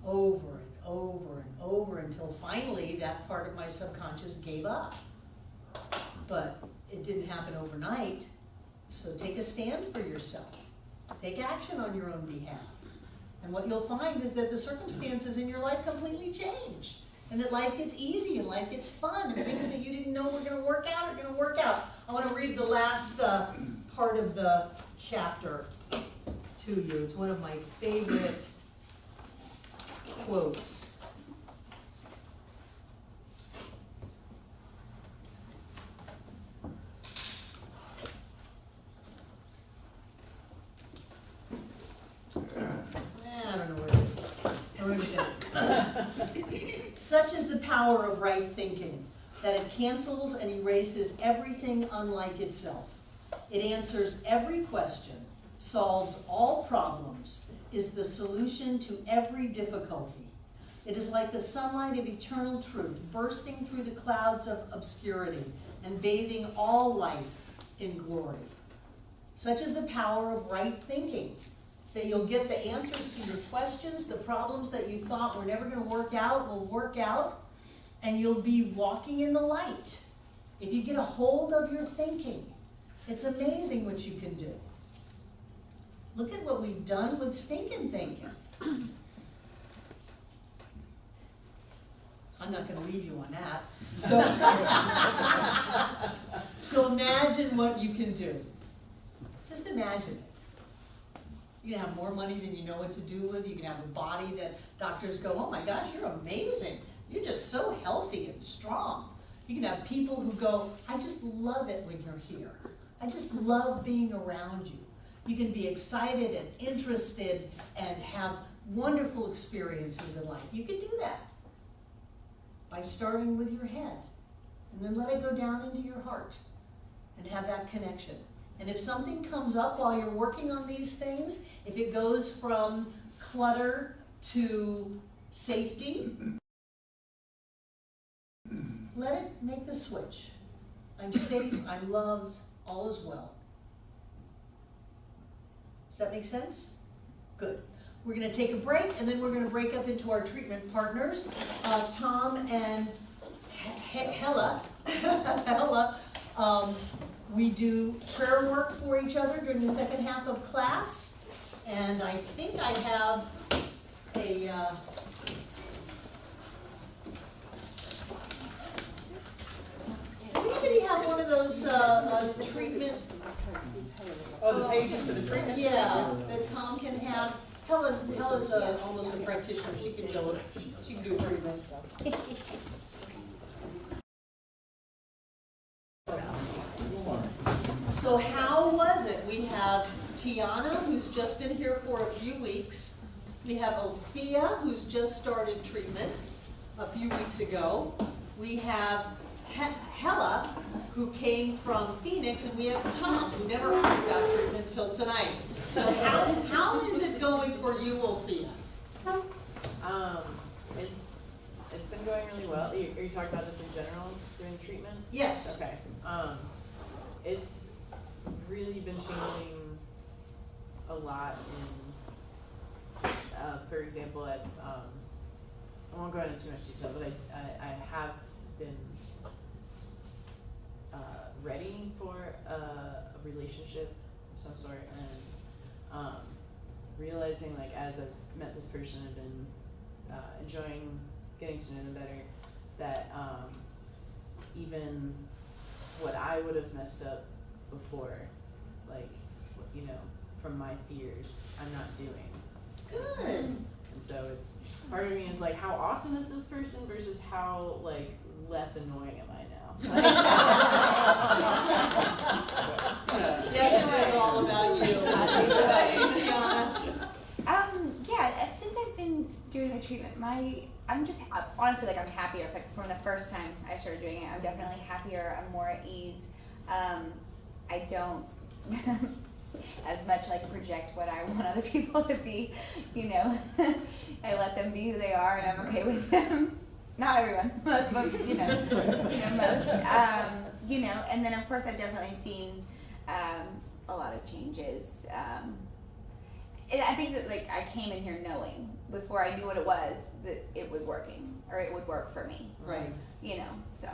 Over and over and over until finally that part of my subconscious gave up. But it didn't happen overnight. So take a stand for yourself. Take action on your own behalf. And what you'll find is that the circumstances in your life completely change. And that life gets easy and life gets fun. And things that you didn't know were going to work out are going to work out. I want to read the last part of the chapter to you. It's one of my favorite quotes. I don't know where it is. I wrote it down. Such is the power of right thinking, that it cancels and erases everything unlike itself. It answers every question, solves all problems, is the solution to every difficulty. It is like the sunlight of eternal truth, bursting through the clouds of obscurity and bathing all life in glory. Such is the power of right thinking, that you'll get the answers to your questions, the problems that you thought were never going to work out will work out, and you'll be walking in the light. If you get a hold of your thinking, it's amazing what you can do. Look at what we've done with stinking thinking. I'm not going to leave you on that. So imagine what you can do. Just imagine it. You can have more money than you know what to do with. You can have a body that doctors go, oh my gosh, you're amazing. You're just so healthy and strong. You can have people who go, I just love it when you're here. I just love being around you. You can be excited and interested and have wonderful experiences in life. You can do that by starting with your head and then let it go down into your heart and have that connection. And if something comes up while you're working on these things, if it goes from clutter to safety, let it make the switch. I'm safe, I'm loved, all is well. Does that make sense? Good. We're going to take a break, and then we're going to break up into our treatment partners. Tom and Hella. We do prayer work for each other during the second half of class, and I think I have a does anybody have one of those treatment? Oh, the pages for the treatment? Yeah, that Tom can have. Hella's almost a practitioner. She can do a treatment. So how was it? We have Tiana, who's just been here for a few weeks. We have Ophia, who's just started treatment a few weeks ago. We have Hella, who came from Phoenix, and we have Tom, who never heard about treatment until tonight. So how is it going for you, Ophia? It's been going really well. Are you talking about this in general during treatment? Yes. Okay. It's really been changing a lot in, for example, I won't go into too much detail, but I have been ready for a relationship of some sort, and realizing like as I've met this person and been enjoying getting to know them better, that even what I would have messed up before, like, you know, from my fears, I'm not doing. Good. And so it's, part of me is like, how awesome is this person versus how, like, less annoying am I now? Yes, it was all about you. What about you, Tiana? Yeah, since I've been doing the treatment, I'm just honestly like I'm happier. Like from the first time I started doing it, I'm definitely happier. I'm more at ease. I don't as much like project what I want other people to be. You know, I let them be who they are, and I'm okay with them. Not everyone, but you know, most. You know, and then of course I've definitely seen a lot of changes. I think that like I came in here knowing before I knew what it was that it was working or it would work for me. Right. You know, so.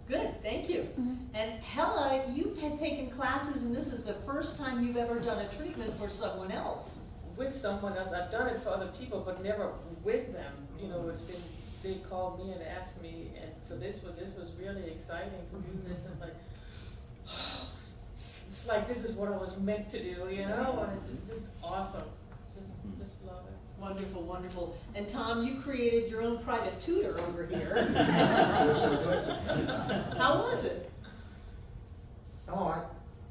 Good, thank you. Mhm. And Hella, you've had taken classes, and this is the first time you've ever done a treatment for someone else. With someone else, I've done it for other people, but never with them. You know, it's been, they called me and asked me, and so this was really exciting to do this. It's like, it's like this is what I was meant to do, you know, and it's just awesome. Just love it. Wonderful, wonderful. And Tom, you created your own private tutor over here. How was it? No,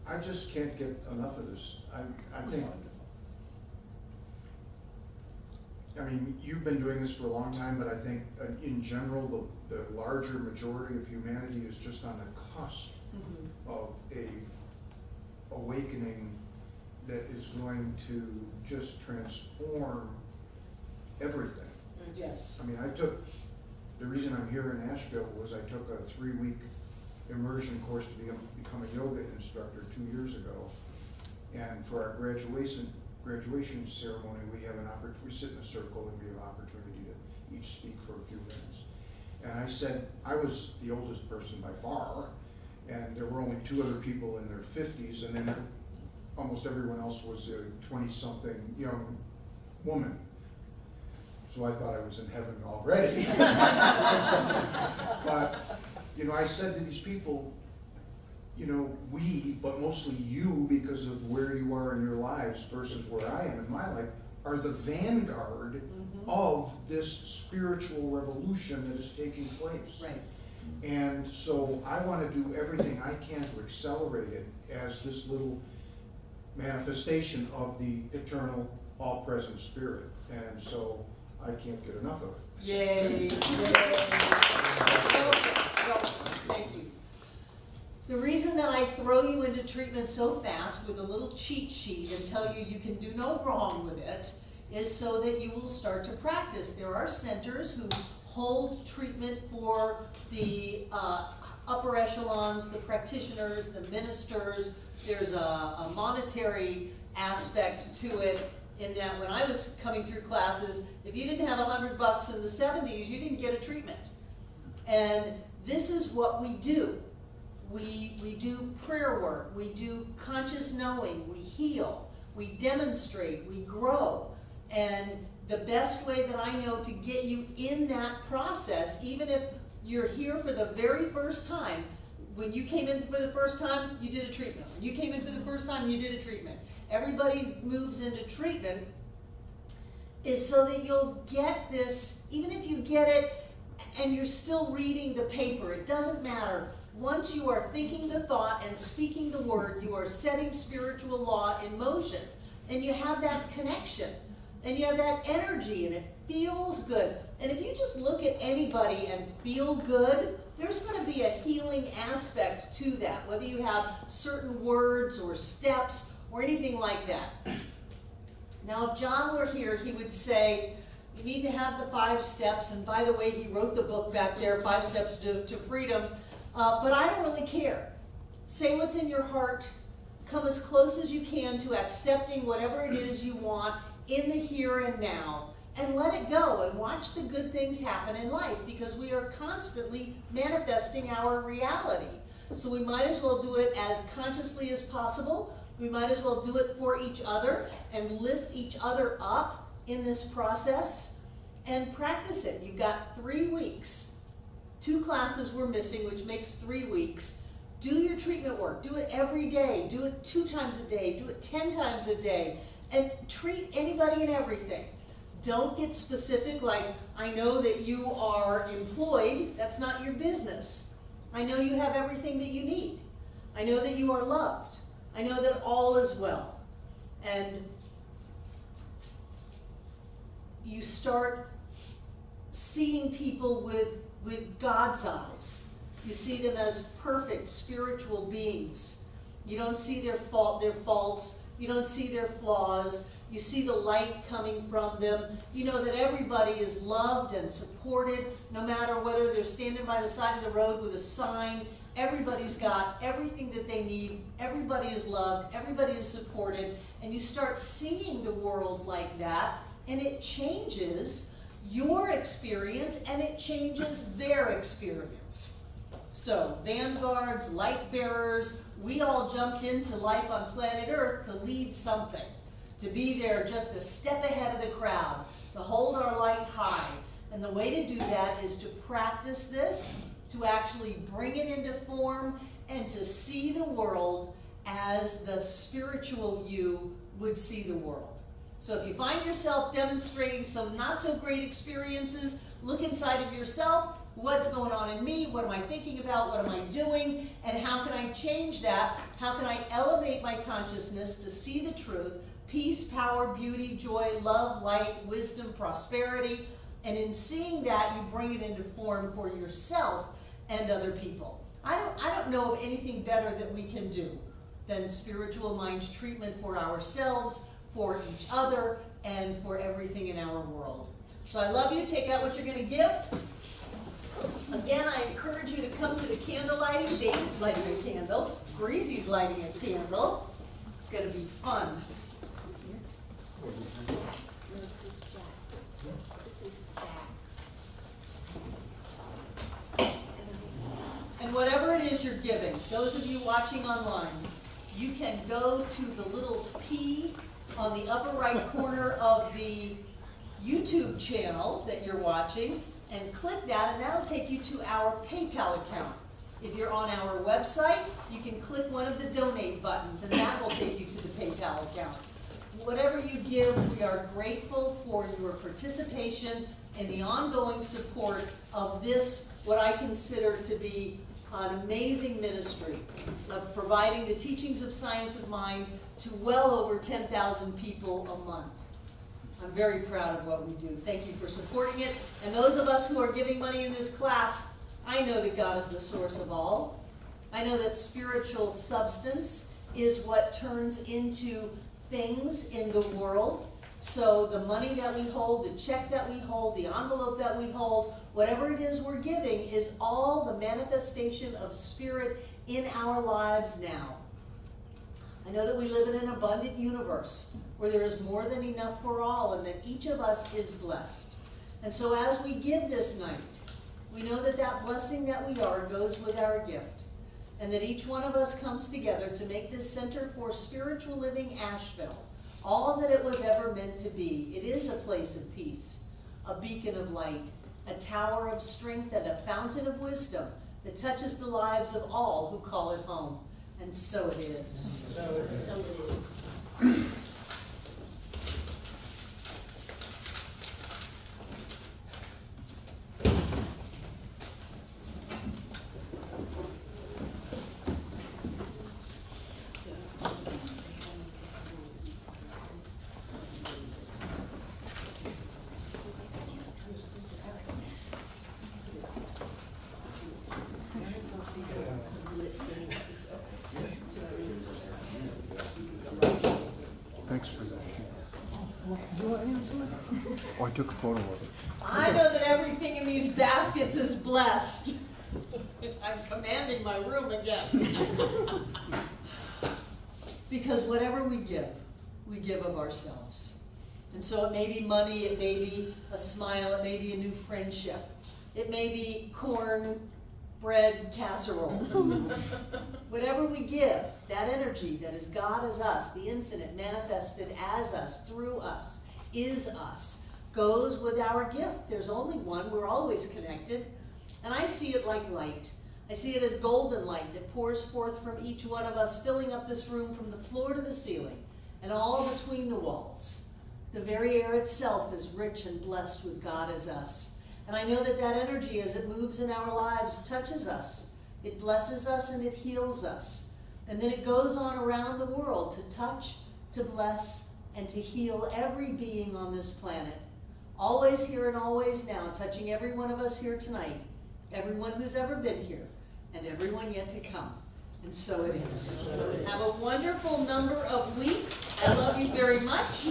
I just can't get enough of this. I think, I mean, you've been doing this for a long time, but I think in general, the larger majority of humanity is just on the cusp of a awakening that is going to just transform everything. Yes. I mean, the reason I'm here in Asheville was I took a 3-week immersion course to become a yoga instructor 2 years ago. And for our graduation ceremony, we have we sit in a circle and we have an opportunity to each speak for a few minutes. And I said, I was the oldest person by far, and there were only 2 other people in their 50s, and then almost everyone else was a 20-something young woman. So I thought I was in heaven already. But, you know, I said to these people, you know, but mostly you, because of where you are in your lives versus where I am in my life, are the vanguard of this spiritual revolution that is taking place. Right. And so I want to do everything I can to accelerate it as this little manifestation of the eternal, all-present spirit. And so I can't get enough of it. Yay. Yay. Thank you. The reason that I throw you into treatment so fast with a little cheat sheet and tell you can do no wrong with it is so that you will start to practice. There are centers who hold treatment for the upper echelons, the practitioners, the ministers. There's a monetary aspect to it, in that when I was coming through classes, if you didn't have $100 in the 70s, you didn't get a treatment. And this is what we do. We do prayer work, we do conscious knowing, we heal, we demonstrate, we grow. And the best way that I know to get you in that process, even if you're here for the very first time, when you came in for the first time, you did a treatment. When you came in for the first time, you did a treatment. Everybody moves into treatment is so that you'll get this, even if you get it and you're still reading the paper, it doesn't matter. Once you are thinking the thought and speaking the word, you are setting spiritual law in motion. And you have that connection. And you have that energy, and it feels good. And if you just look at anybody and feel good, there's going to be a healing aspect to that, whether you have certain words or steps or anything like that. Now, if John were here, he would say, you need to have the 5 steps. And by the way, he wrote the book back there, 5 Steps to Freedom. But I don't really care. Say what's in your heart. Come as close as you can to accepting whatever it is you want in the here and now. And let it go and watch the good things happen in life, because we are constantly manifesting our reality. So we might as well do it as consciously as possible. We might as well do it for each other and lift each other up in this process and practice it. You've got 3 weeks. 2 classes we're missing, which makes 3 weeks. Do your treatment work. Do it every day. Do it 2 times a day. Do it 10 times a day. And treat anybody and everything. Don't get specific like, I know that you are employed. That's not your business. I know you have everything that you need. I know that you are loved. I know that all is well. And you start seeing people with God's eyes. You see them as perfect spiritual beings. You don't see their faults. You don't see their flaws. You see the light coming from them. You know that everybody is loved and supported, no matter whether they're standing by the side of the road with a sign. Everybody's got everything that they need. Everybody is loved. Everybody is supported. And you start seeing the world like that, and it changes your experience, and it changes their experience. So, vanguards, light bearers, we all jumped into life on planet Earth to lead something, to be there just a step ahead of the crowd, to hold our light high. And the way to do that is to practice this, to actually bring it into form, and to see the world as the spiritual you would see the world. So if you find yourself demonstrating some not so great experiences, look inside of yourself. What's going on in me? What am I thinking about? What am I doing? And how can I change that? How can I elevate my consciousness to see the truth? Peace, power, beauty, joy, love, light, wisdom, prosperity. And in seeing that, you bring it into form for yourself and other people. I don't know of anything better that we can do than spiritual mind treatment for ourselves, for each other, and for everything in our world. So I love you. Take out what you're going to give. Again, I encourage you to come to the candle lighting. David's lighting a candle. Breezy's lighting a candle. It's going to be fun. And whatever it is you're giving, those of you watching online, you can go to the little P on the upper right corner of the YouTube channel that you're watching and click that, and that'll take you to our PayPal account. If you're on our website, you can click one of the donate buttons, and that will take you to the PayPal account. Whatever you give, we are grateful for your participation in the ongoing support of this, what I consider to be an amazing ministry of providing the teachings of science of mind to well over 10,000 people a month. I'm very proud of what we do. Thank you for supporting it. And those of us who are giving money in this class, I know that God is the source of all. I know that spiritual substance is what turns into things in the world. So the money that we hold, the check that we hold, the envelope that we hold, whatever it is we're giving is all the manifestation of spirit in our lives now. I know that we live in an abundant universe where there is more than enough for all, and that each of us is blessed. And so as we give this night, we know that that blessing that we are goes with our gift, and that each one of us comes together to make this Center for Spiritual Living Asheville all that it was ever meant to be. It is a place of peace, a beacon of light, a tower of strength, and a fountain of wisdom that touches the lives of all who call it home. And so it is. So it is. Thanks for that. Oh, I took a photo of it. I know that everything in these baskets is blessed. I'm commanding my room again. Because whatever we give of ourselves. And so it may be money, it may be a smile, it may be a new friendship. It may be corn bread casserole. Whatever we give, that energy that is God as us, the infinite manifested as us, through us, is us, goes with our gift. There's only one, we're always connected. And I see it like light. I see it as golden light that pours forth from each one of us, filling up this room from the floor to the ceiling and all between the walls. The very air itself is rich and blessed with God as us. And I know that that energy, as it moves in our lives, touches us. It blesses us and it heals us. And then it goes on around the world to touch, to bless, and to heal every being on this planet. Always here and always now, touching every one of us here tonight, everyone who's ever been here, and everyone yet to come. And so it is. Have a wonderful number of weeks. I love you very much.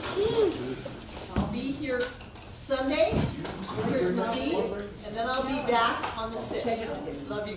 I'll be here Sunday, Christmas Eve, and then I'll be back on the 6th. Love you.